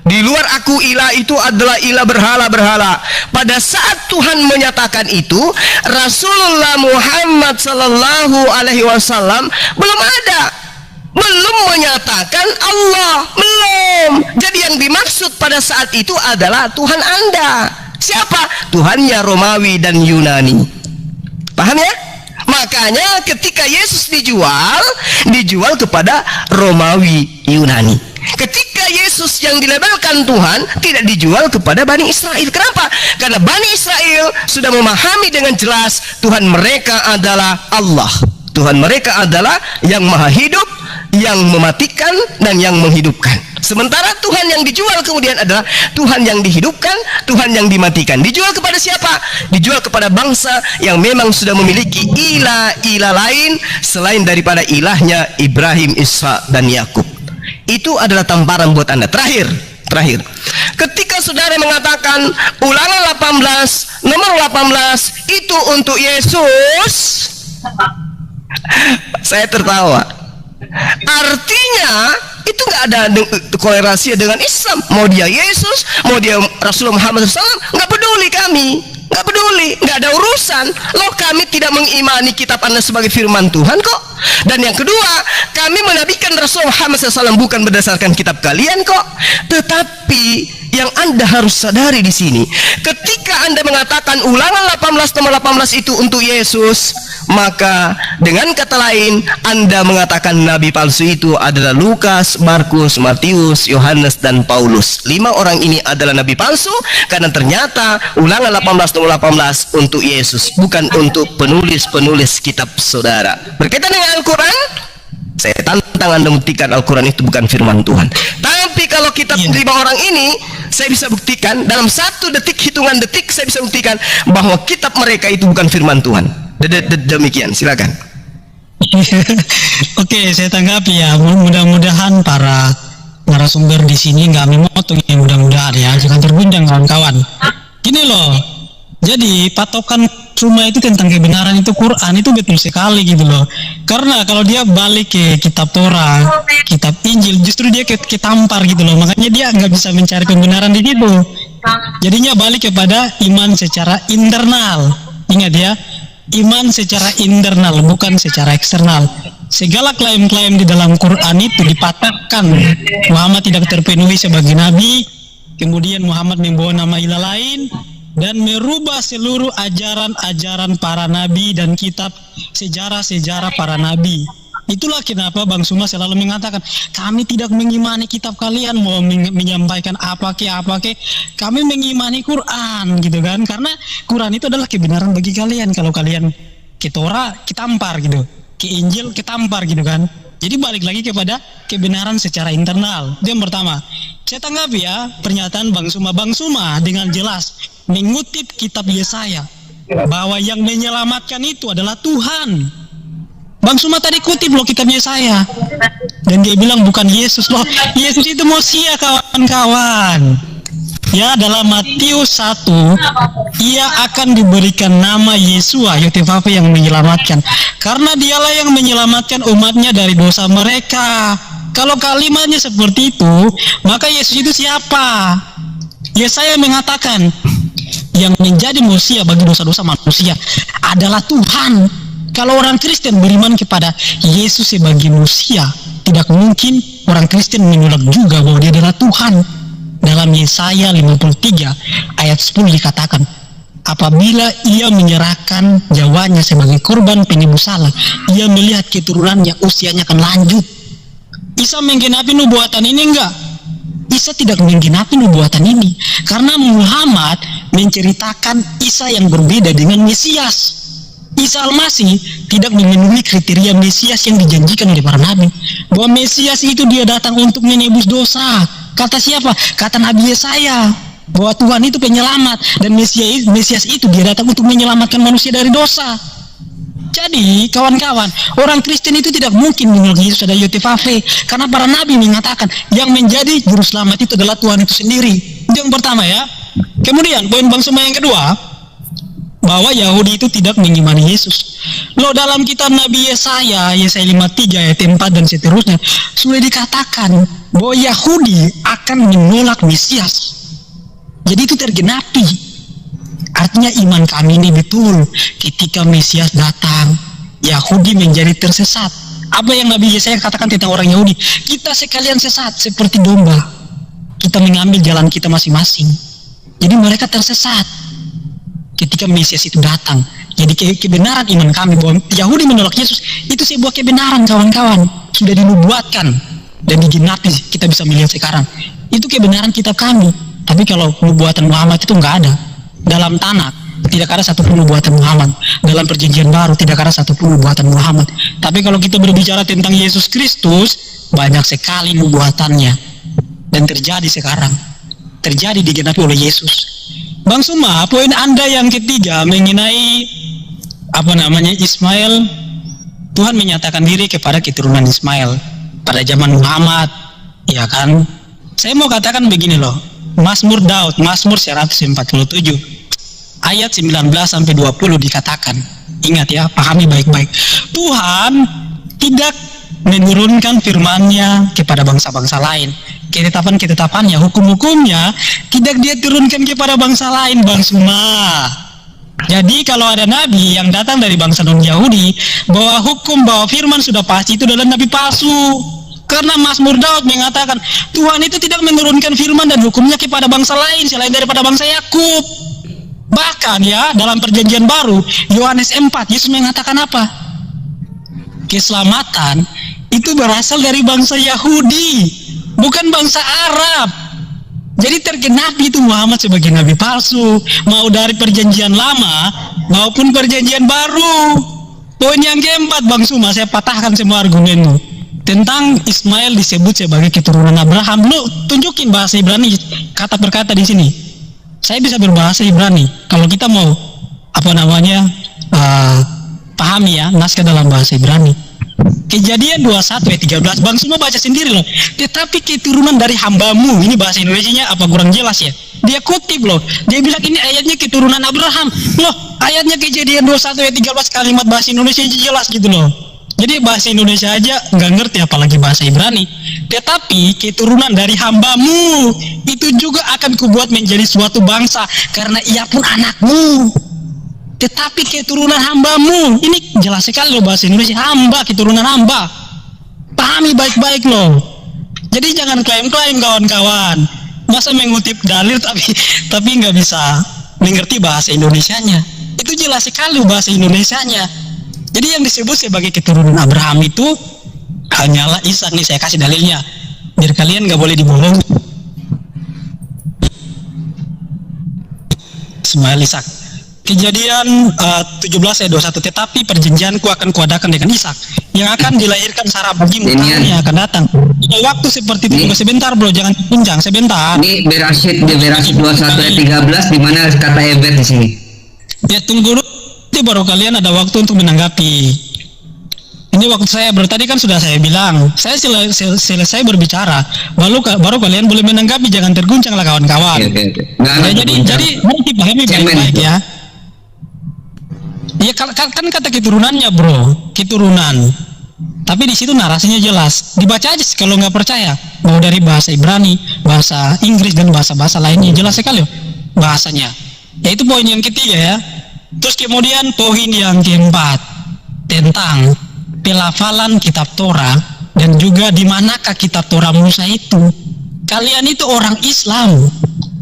Di luar aku ilah itu adalah ilah berhala-berhala. Pada saat Tuhan menyatakan itu, Rasulullah Muhammad sallallahu alaihi wasallam belum ada, belum menyatakan Allah, belum. Jadi yang dimaksud pada saat itu adalah Tuhan Anda. Siapa? Tuhannya Romawi dan Yunani. Paham ya? Makanya ketika Yesus dijual kepada Romawi Yunani. Ketika Yesus yang dilabelkan Tuhan tidak dijual kepada Bani Israel. Kenapa? Karena Bani Israel sudah memahami dengan jelas Tuhan mereka adalah Allah. Tuhan mereka adalah yang maha hidup, yang mematikan dan yang menghidupkan. Sementara Tuhan yang dijual kemudian adalah Tuhan yang dihidupkan, Tuhan yang dimatikan. Dijual kepada siapa? Dijual kepada bangsa yang memang sudah memiliki ilah-ilah lain selain daripada ilahnya Ibrahim, Ishak dan Yakub. Itu adalah tamparan buat Anda. Terakhir. Ketika saudara mengatakan Ulangan 18 nomor 18 itu untuk Yesus, saya tertawa. Artinya itu nggak ada kolerasi dengan Islam. Mau dia Yesus, mau dia Rasulullah Muhammad SAW, nggak peduli kami. Nggak peduli, nggak ada urusan. Loh, kami tidak mengimani kitab Anda sebagai firman Tuhan kok. Dan yang kedua, kami menabikan Rasulullah Muhammad SAW bukan berdasarkan kitab kalian kok. Tetapi yang Anda harus sadari di sini, ketika Anda mengatakan Ulangan 18 nomor 18 itu untuk Yesus, maka dengan kata lain Anda mengatakan nabi palsu itu adalah Lukas, Markus, Matius, Yohanes dan Paulus. 5 orang ini adalah nabi palsu karena ternyata Ulangan 18 nomor 18 untuk Yesus, bukan untuk penulis-penulis kitab saudara. Berkaitan dengan Al-Quran, saya tantang Anda buktikan Al-Quran itu bukan firman Tuhan. Tapi kalau kitab 5 orang ini, saya bisa buktikan dalam 1 detik, hitungan detik, saya bisa buktikan bahwa kitab mereka itu bukan firman Tuhan. Demikian, silakan. Oke, saya tanggapi ya. Mudah-mudahan para narasumber di sini nggak memotong ya, mudah-mudahan ya, jangan terguncang kawan-kawan. Gini loh, jadi patokan cuma itu tentang kebenaran itu Quran itu betul sekali gitu loh. Karena kalau dia balik ke kitab Torah, kitab Injil, justru dia ketampar gitu loh. Makanya dia nggak bisa mencari kebenaran di situ. Jadinya balik kepada iman secara internal. Ingat ya, iman secara internal bukan secara eksternal. Segala klaim-klaim di dalam Quran itu dipatahkan. Muhammad tidak terpenuhi sebagai nabi, kemudian Muhammad membawa nama ilah lain, dan merubah seluruh ajaran-ajaran para nabi dan kitab sejarah-sejarah para nabi. Itulah kenapa Bang Suma selalu mengatakan, kami tidak mengimani kitab kalian, mau menyampaikan apa ke, kami mengimani Quran gitu kan, karena Quran itu adalah kebenaran bagi kalian. Kalau kalian ke Torah, kitampar gitu, ke Injil, kitampar gitu kan. Jadi balik lagi kepada kebenaran secara internal. Itu yang pertama. Saya tanggapi ya pernyataan Bang Suma. Bang Suma dengan jelas mengutip kitab Yesaya bahwa yang menyelamatkan itu adalah Tuhan. Bang Suma tadi kutip loh kitabnya saya. Dan dia bilang bukan Yesus loh. Yesus itu Mosia kawan-kawan. Ya, dalam Matius 1, ia akan diberikan nama Yesua, Yotefafe, yang menyelamatkan. Karena dialah yang menyelamatkan umatnya dari dosa mereka. Kalau kalimatnya seperti itu, maka Yesus itu siapa? Yesaya mengatakan, yang menjadi Mosia bagi dosa-dosa manusia adalah Tuhan. Kalau orang Kristen beriman kepada Yesus sebagai Mosia, tidak mungkin orang Kristen menolak juga bahwa dia adalah Tuhan. Dalam Yesaya 53 ayat 10 dikatakan, apabila ia menyerahkan nyawanya sebagai korban penebus salah, ia melihat keturunannya usianya akan lanjut. Isa menggenapi nubuatan ini enggak? Isa tidak menggenapi nubuatan ini karena Muhammad menceritakan Isa yang berbeda dengan Mesias. Isa Al-Masih tidak memenuhi kriteria Mesias yang dijanjikan oleh para nabi. Bahwa Mesias itu dia datang untuk menebus dosa. Kata siapa? Kata Nabi Yesaya. Bahwa Tuhan itu penyelamat. Dan Mesias itu dia datang untuk menyelamatkan manusia dari dosa. Jadi kawan-kawan, orang Kristen itu tidak mungkin menolak Yesus ada Yotefafe. Karena para nabi mengatakan yang menjadi juru selamat itu adalah Tuhan itu sendiri. Itu yang pertama ya. Kemudian poin Bang Suma yang kedua, bahwa Yahudi itu tidak mengimani Yesus. Loh, dalam kitab Nabi Yesaya 53 ayat 4 dan seterusnya sudah dikatakan bahwa Yahudi akan menolak Mesias. Jadi itu tergenapi. Artinya iman kami ini betul. Ketika Mesias datang, Yahudi menjadi tersesat. Apa yang Nabi Yesaya katakan tentang orang Yahudi? Kita sekalian sesat seperti domba. Kita mengambil jalan kita masing-masing. Jadi mereka tersesat ketika Mesias itu datang. Jadi kebenaran iman kami bahwa Yahudi menolak Yesus itu sebuah kebenaran kawan-kawan, sudah dinubuatkan dan digenapi, kita bisa melihat sekarang. Itu kebenaran kitab kami. Tapi kalau nubuatan Muhammad itu enggak ada. Dalam Tanakh tidak ada satupun nubuatan Muhammad. Dalam perjanjian baru tidak ada satupun nubuatan Muhammad. Tapi kalau kita berbicara tentang Yesus Kristus, banyak sekali nubuatannya. Dan terjadi sekarang. Terjadi digenapi oleh Yesus. Bang Suma, poin Anda yang ketiga mengenai Ismail, Tuhan menyatakan diri kepada keturunan Ismail pada zaman Muhammad, ya kan? Saya mau katakan begini loh, Mazmur Daud, Mazmur 147 ayat 19 sampai 20 dikatakan. Ingat ya, pahami baik-baik. Tuhan tidak menurunkan firman-Nya kepada bangsa-bangsa lain. Ketetapan-ketetapannya, hukum-hukumnya tidak dia turunkan kepada bangsa lain, Bang Suma. Jadi kalau ada nabi yang datang dari bangsa non-Yahudi, bahwa hukum, bahwa firman sudah pasti, itu adalah nabi palsu. Karena Mazmur Daud mengatakan Tuhan itu tidak menurunkan firman dan hukumnya kepada bangsa lain selain daripada bangsa Yakub. Bahkan ya, dalam perjanjian baru Yohanes 4, Yesus mengatakan apa? Keselamatan itu berasal dari bangsa Yahudi, bukan bangsa Arab. Jadi tergenapi itu Muhammad sebagai nabi palsu, mau dari perjanjian lama maupun perjanjian baru. Poin yang keempat, Bang Suma, saya patahkan semua argumenmu tentang Ismail disebut sebagai keturunan Abraham. Lu tunjukin bahasa Ibrani kata per kata di sini. Saya bisa berbahasa Ibrani. Kalau kita mau pahami ya naskah dalam bahasa Ibrani. Kejadian 21 ayat 13, Bang Suma baca sendiri loh. Tetapi keturunan dari hambamu, ini bahasa Indonesianya apa kurang jelas ya? Dia kutip loh. Dia bilang ini ayatnya keturunan Abraham. Loh, ayatnya Kejadian 21 ayat 13 kalimat bahasa Indonesia jelas gitu loh. Jadi bahasa Indonesia aja nggak ngerti apalagi bahasa Ibrani. Tetapi keturunan dari hambamu itu juga akan kubuat menjadi suatu bangsa karena ia pun anakmu. Tetapi keturunan hambamu, ini jelas sekali loh bahasa Indonesia, hamba, keturunan hamba. Pahami baik-baik loh. Jadi jangan klaim-klaim kawan-kawan. Masa mengutip dalil tapi nggak bisa mengerti bahasa Indonesianya. Itu jelas sekali bahasa Indonesianya. Jadi yang disebut sebagai keturunan Abraham itu hanyalah Ishak. Nih saya kasih dalilnya, biar kalian nggak boleh dibohongi. Ismail Ishak. Kejadian 17 ayat 21, tetapi perjanjianku akan kuadakan dengan Ishak yang akan dilahirkan Sarah bagimu, yang akan datang. Waktu seperti itu juga sebentar bro, jangan puncang sebentar. Ini Berashit 21 ayat 13 di mana kata Evet di sini. Ya tunggu dulu, baru kalian ada waktu untuk menanggapi. Ini Ini waktu saya tadi kan sudah saya bilang, saya selesai berbicara, baru kalian boleh menanggapi, jangan terguncanglah kawan-kawan. Nggak Jadi mari dipahami baik-baik ya. Ya kan kata keturunannya bro, keturunan. Tapi di situ narasinya jelas. Dibaca aja kalau nggak percaya. Mau dari bahasa Ibrani, bahasa Inggris dan bahasa-bahasa lainnya jelas sekali bahasanya. Yaitu poin yang ketiga ya. Terus kemudian poin yang keempat tentang pelafalan kitab Torah dan juga di manakah kitab Torah Musa itu. Kalian itu orang Islam,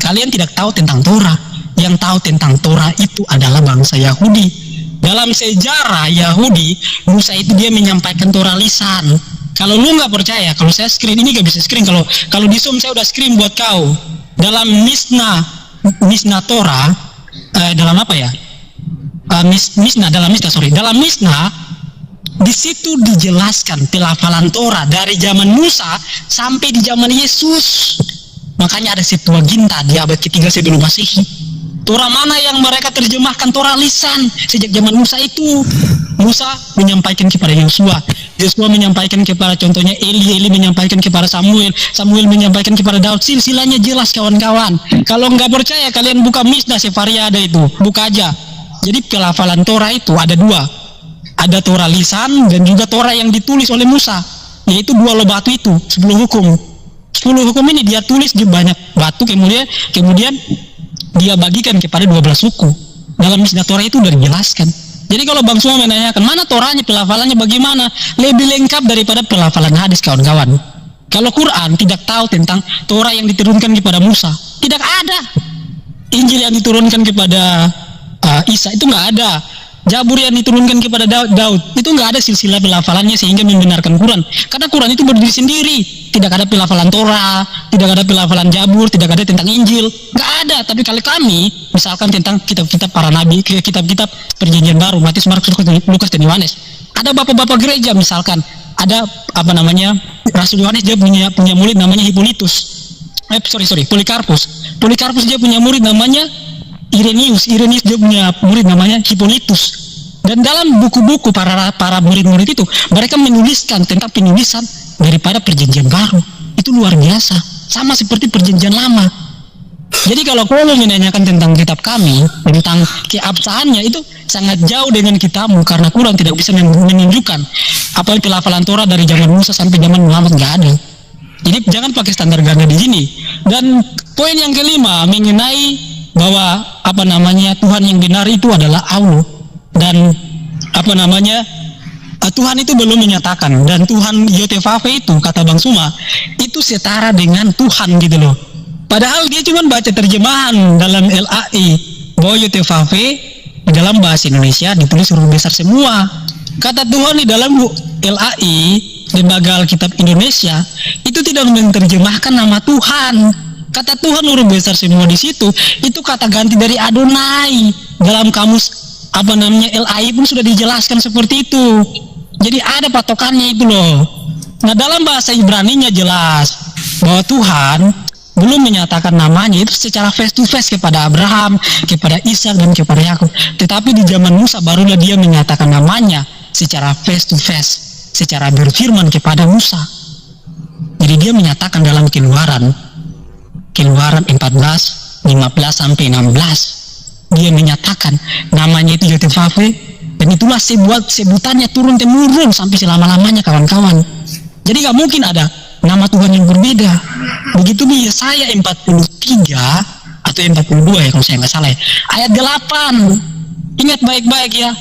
kalian tidak tahu tentang Torah. Yang tahu tentang Torah itu adalah bangsa Yahudi. Dalam sejarah Yahudi, Musa itu dia menyampaikan Torah lisan. Kalau lu nggak percaya, kalau saya screen ini nggak bisa screen. Kalau di Zoom saya udah screen buat kau. Dalam Mishnah Torah, dalam apa ya? Dalam Mishnah di situ dijelaskan pelafalan Torah dari zaman Musa sampai di zaman Yesus. Makanya ada Septuaginta di abad ketiga sebelum Masehi. Torah mana yang mereka terjemahkan Torah lisan sejak zaman Musa itu? Musa menyampaikan kepada Yosua, Yosua menyampaikan kepada contohnya Eli menyampaikan kepada Samuel menyampaikan kepada Daud. Silsilahnya jelas kawan-kawan. Kalau nggak percaya kalian buka Mishnah Sefaria ada itu, buka aja. Jadi pelafalan Torah itu ada dua. Ada Torah lisan dan juga Torah yang ditulis oleh Musa, yaitu 2 loh batu itu, 10 hukum. 10 hukum ini dia tulis di banyak batu, kemudian dia bagikan kepada 12 suku. Dalam Mishnah Torah itu sudah dijelaskan. Jadi kalau Bang Suma menanyakan mana Torahnya, pelafalannya bagaimana, lebih lengkap daripada pelafalan hadis kawan-kawan. Kalau Quran tidak tahu tentang Torah yang diturunkan kepada Musa, tidak ada. Injil yang diturunkan kepada Isa itu nggak ada. Jabur yang diturunkan kepada Daud itu nggak ada silsilah pelafalannya sehingga membenarkan Quran. Karena Quran itu berdiri sendiri, tidak ada pelafalan Torah, tidak ada pelafalan Jabur, tidak ada tentang Injil, nggak ada. Tapi kalau kami misalkan tentang kitab-kitab para nabi, kitab-kitab Perjanjian Baru, Matius, Markus, Lukas dan Yohanes, ada bapak-bapak gereja misalkan, ada Rasul Yohanes dia punya murid namanya Polikarpus dia punya murid namanya Irenaeus dia punya murid namanya Hippolytus. Dan dalam buku-buku para murid-murid itu mereka menuliskan tentang penulisan daripada Perjanjian Baru. Itu luar biasa, sama seperti Perjanjian Lama. Jadi kalau kau menanyakan tentang kitab kami, tentang keabsahannya, itu sangat jauh dengan kitabmu, karena Quran tidak bisa menunjukkan apa pelafalan Torah dari zaman Musa sampai zaman Muhammad, nggak ada. Jadi jangan pakai standar ganda di sini. Dan poin yang kelima mengenai bahwa Tuhan yang benar itu adalah Allah, dan Tuhan itu belum menyatakan, dan Tuhan Yotevave itu kata Bang Suma itu setara dengan Tuhan gitu loh. Padahal dia cuma baca terjemahan dalam LAI bahwa Yotevave dalam bahasa Indonesia ditulis huruf besar semua. Kata Tuhan di dalam LAI Lembaga Alkitab Indonesia itu tidak menerjemahkan nama Tuhan. Kata Tuhan huruf besar semua di situ, itu kata ganti dari Adonai. Dalam kamus LAI pun sudah dijelaskan seperti itu. Jadi ada patokannya itu loh. Nah dalam bahasa Ibraninya jelas bahwa Tuhan belum menyatakan namanya itu secara face to face kepada Abraham, kepada Ishak dan kepada Yakub. Tetapi di zaman Musa barulah dia menyatakan namanya secara face to face, secara berfirman kepada Musa. Jadi dia menyatakan dalam Keluaran 14, 15 sampai 16. Dia menyatakan namanya itu Yotevave, dan itulah sebutannya turun temurun sampai selama-lamanya kawan-kawan. Jadi gak mungkin ada nama Tuhan yang berbeda. Begitu di Yesaya 43 atau 42 ya kalau saya nggak salah ya. Ayat 8. Ingat baik-baik ya.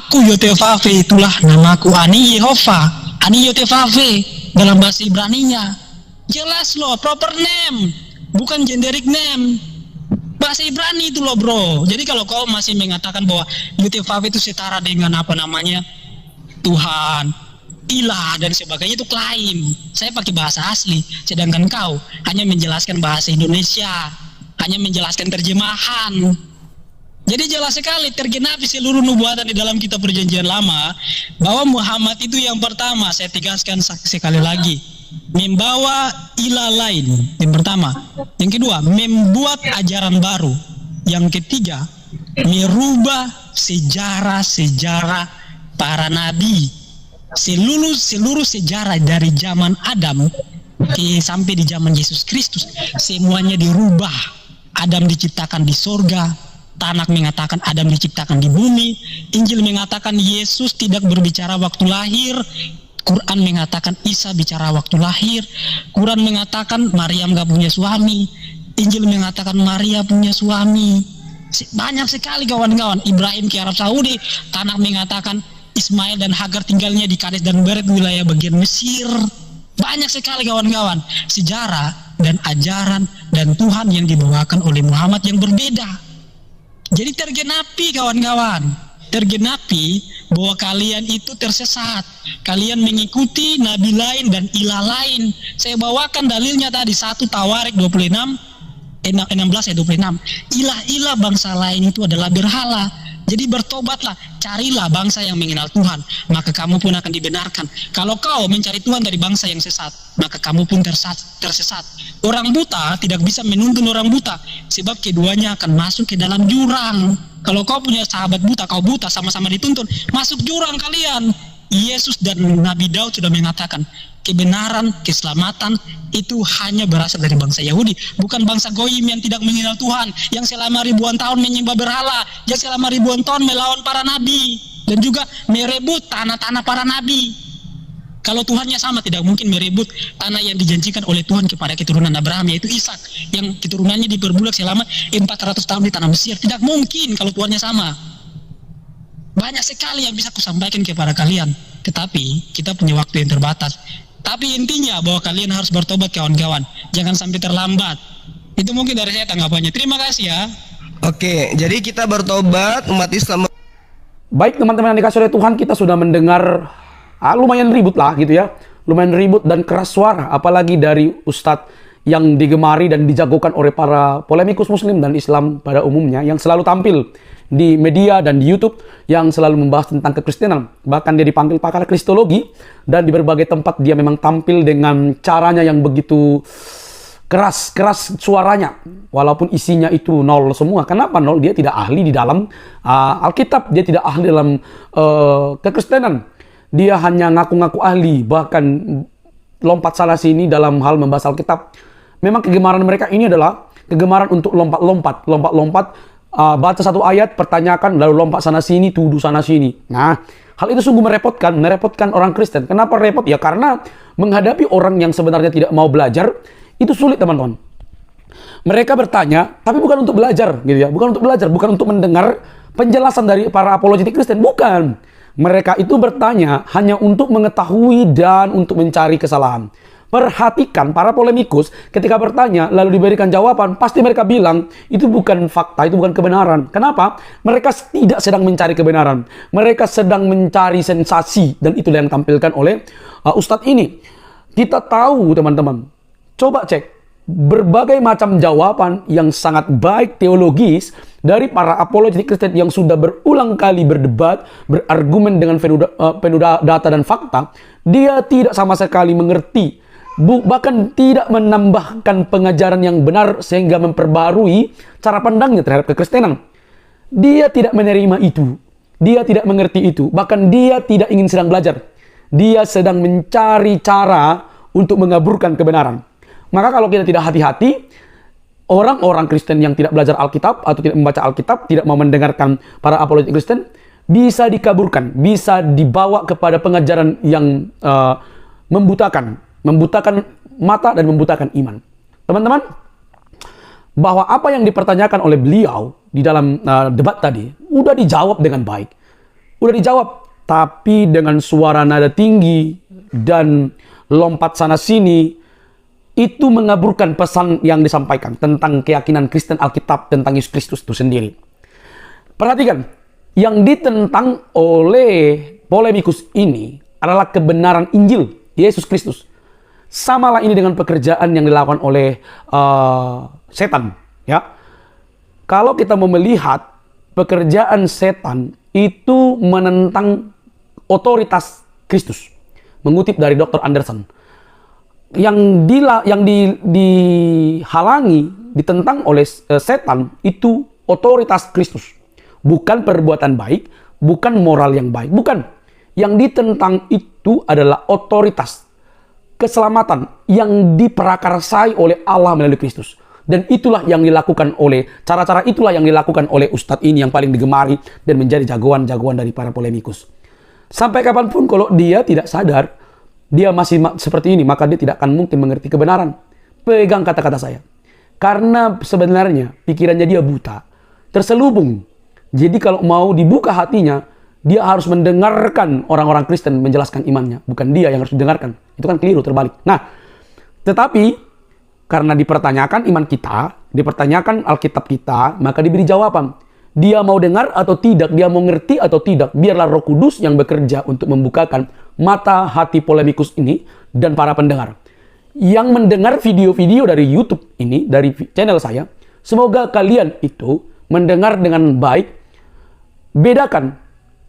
Aku Yotevave, itulah namaku, Ani Yehova, Ani Yotevave dalam bahasa Ibraninya. Jelas loh, proper name, bukan generic name. Bahasa Ibrani itu loh bro. Jadi kalau kau masih mengatakan bahwa Yotevave itu setara dengan Tuhan, ilah dan sebagainya, itu klaim. Saya pakai bahasa asli, sedangkan kau hanya menjelaskan bahasa Indonesia, hanya menjelaskan terjemahan. Jadi jelas sekali tergenapi seluruh nubuatan di dalam kitab Perjanjian Lama bahwa Muhammad itu yang pertama, saya tegaskan sekali lagi, membawa ilah lain, yang pertama. Yang kedua, membuat ajaran baru. Yang ketiga, merubah sejarah-sejarah para nabi. seluruh sejarah dari zaman Adam sampai di zaman Yesus Kristus, semuanya dirubah. Adam diciptakan di sorga, Tanakh mengatakan Adam diciptakan di bumi, Injil mengatakan Yesus tidak berbicara waktu lahir, Quran mengatakan Isa bicara waktu lahir, Quran mengatakan Maryam gak punya suami, Injil mengatakan Maria punya suami. Banyak sekali kawan-kawan. Ibrahim ke Arab Saudi, Tanakh mengatakan Ismail dan Hagar tinggalnya di Kades dan Bered, wilayah bagian Mesir. Banyak sekali kawan-kawan sejarah dan ajaran dan Tuhan yang dibawakan oleh Muhammad yang berbeda. Jadi tergenapi kawan-kawan, tergenapi bahwa kalian itu tersesat. Kalian mengikuti nabi lain dan ilah lain. Saya bawakan dalilnya tadi 1 Tawarik 16 ayat 26. Ilah-ilah bangsa lain itu adalah berhala. Jadi bertobatlah, carilah bangsa yang mengenal Tuhan, maka kamu pun akan dibenarkan. Kalau kau mencari Tuhan dari bangsa yang sesat, maka kamu pun tersesat. Orang buta tidak bisa menuntun orang buta, sebab keduanya akan masuk ke dalam jurang. Kalau kau punya sahabat buta, kau buta, sama-sama dituntun, masuk jurang kalian. Yesus dan Nabi Daud sudah mengatakan, kebenaran, keselamatan itu hanya berasal dari bangsa Yahudi, bukan bangsa Goyim yang tidak mengenal Tuhan, yang selama ribuan tahun menyembah berhala, yang selama ribuan tahun melawan para nabi, dan juga merebut tanah-tanah para nabi. Kalau Tuhannya sama, tidak mungkin merebut tanah yang dijanjikan oleh Tuhan kepada keturunan Abraham, yaitu Ishak, yang keturunannya diperbudak selama 400 tahun di tanah Mesir. Tidak mungkin kalau Tuhannya sama. Banyak sekali yang bisa kusampaikan kepada kalian, tetapi kita punya waktu yang terbatas. Tapi intinya bahwa kalian harus bertobat kawan-kawan, jangan sampai terlambat. Itu mungkin dari saya tanggapannya. Terima kasih ya. Oke, jadi kita bertobat umat Islam. Baik teman-teman yang dikasih oleh Tuhan, kita sudah mendengar lumayan ribut lah gitu ya. Lumayan ribut dan keras suara, apalagi dari Ustadz yang digemari dan dijagokan oleh para polemikus muslim dan Islam pada umumnya, yang selalu tampil di media dan di YouTube, yang selalu membahas tentang kekristenan. Bahkan dia dipanggil pakar kristologi, dan di berbagai tempat dia memang tampil dengan caranya yang begitu keras suaranya, walaupun isinya itu nol semua. Kenapa nol? Dia tidak ahli di dalam Alkitab, dia tidak ahli dalam kekristenan. Dia hanya ngaku-ngaku ahli, bahkan lompat sana sini dalam hal membahas Alkitab. Memang kegemaran mereka ini adalah kegemaran untuk lompat-lompat, baca satu ayat, pertanyakan, lalu lompat sana sini, tuduh sana sini. Nah, hal itu sungguh merepotkan orang Kristen. Kenapa repot? Ya karena menghadapi orang yang sebenarnya tidak mau belajar, itu sulit teman-teman. Mereka bertanya, tapi bukan untuk belajar gitu ya, bukan untuk mendengar penjelasan dari para apologetik Kristen, bukan. Mereka itu bertanya hanya untuk mengetahui dan untuk mencari kesalahan. Perhatikan para polemikus ketika bertanya lalu diberikan jawaban, pasti mereka bilang itu bukan fakta, itu bukan kebenaran. Kenapa? Mereka tidak sedang mencari kebenaran. Mereka sedang mencari sensasi, dan itulah yang ditampilkan oleh Ustadz ini. Kita tahu teman-teman, coba cek berbagai macam jawaban yang sangat baik teologis dari para apologetik Kristen yang sudah berulang kali berdebat, berargumen dengan penuh data dan fakta. Dia tidak sama sekali mengerti, bahkan tidak menambahkan pengajaran yang benar sehingga memperbarui cara pandangnya terhadap kekristenan. Dia tidak menerima itu, dia tidak mengerti itu, bahkan dia tidak ingin sedang belajar. Dia sedang mencari cara untuk mengaburkan kebenaran. Maka kalau kita tidak hati-hati, orang-orang Kristen yang tidak belajar Alkitab atau tidak membaca Alkitab, tidak mau mendengarkan para apologetik Kristen, bisa dikaburkan, bisa dibawa kepada pengajaran yang membutakan mata dan membutakan iman. Teman-teman, bahwa apa yang dipertanyakan oleh beliau di dalam debat tadi, udah dijawab dengan baik. Udah dijawab, tapi dengan suara nada tinggi dan lompat sana-sini, itu mengaburkan pesan yang disampaikan tentang keyakinan Kristen Alkitab tentang Yesus Kristus itu sendiri. Perhatikan, yang ditentang oleh polemikus ini adalah kebenaran Injil Yesus Kristus. Samalah ini dengan pekerjaan yang dilakukan oleh setan. Ya, kalau kita mau melihat pekerjaan setan itu menentang otoritas Kristus, mengutip dari Dr. Anderson. Yang dihalangi, ditentang oleh setan itu otoritas Kristus, bukan perbuatan baik, bukan moral yang baik, bukan. Yang ditentang itu adalah otoritas, keselamatan yang diprakarsai oleh Allah melalui Kristus. Dan itulah yang dilakukan oleh, cara-cara itulah yang dilakukan oleh Ustadz ini yang paling digemari dan menjadi jagoan-jagoan dari para polemikus. Sampai kapanpun kalau dia tidak sadar, dia masih seperti ini, maka dia tidak akan mungkin mengerti kebenaran. Pegang kata-kata saya. Karena sebenarnya pikirannya dia buta, terselubung. Jadi kalau mau dibuka hatinya, dia harus mendengarkan orang-orang Kristen menjelaskan imannya. Bukan dia yang harus didengarkan. Itu kan keliru, terbalik. Nah, tetapi karena dipertanyakan iman kita, dipertanyakan Alkitab kita, maka diberi jawaban. Dia mau dengar atau tidak, dia mau ngerti atau tidak. Biarlah Roh Kudus yang bekerja untuk membukakan mata hati polemikus ini dan para pendengar. Yang mendengar video-video dari YouTube ini, dari channel saya, semoga kalian itu mendengar dengan baik, bedakan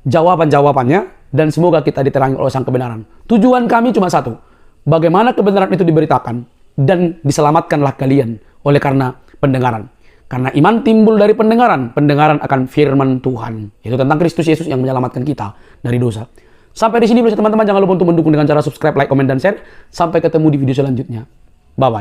jawaban-jawabannya, dan semoga kita diterangi oleh sang kebenaran. Tujuan kami cuma satu, bagaimana kebenaran itu diberitakan, dan diselamatkanlah kalian oleh karena pendengaran. Karena iman timbul dari pendengaran, pendengaran akan firman Tuhan. Itu tentang Kristus Yesus yang menyelamatkan kita dari dosa. Sampai di sini teman-teman, jangan lupa untuk mendukung dengan cara subscribe, like, komen, dan share. Sampai ketemu di video selanjutnya. Bye-bye.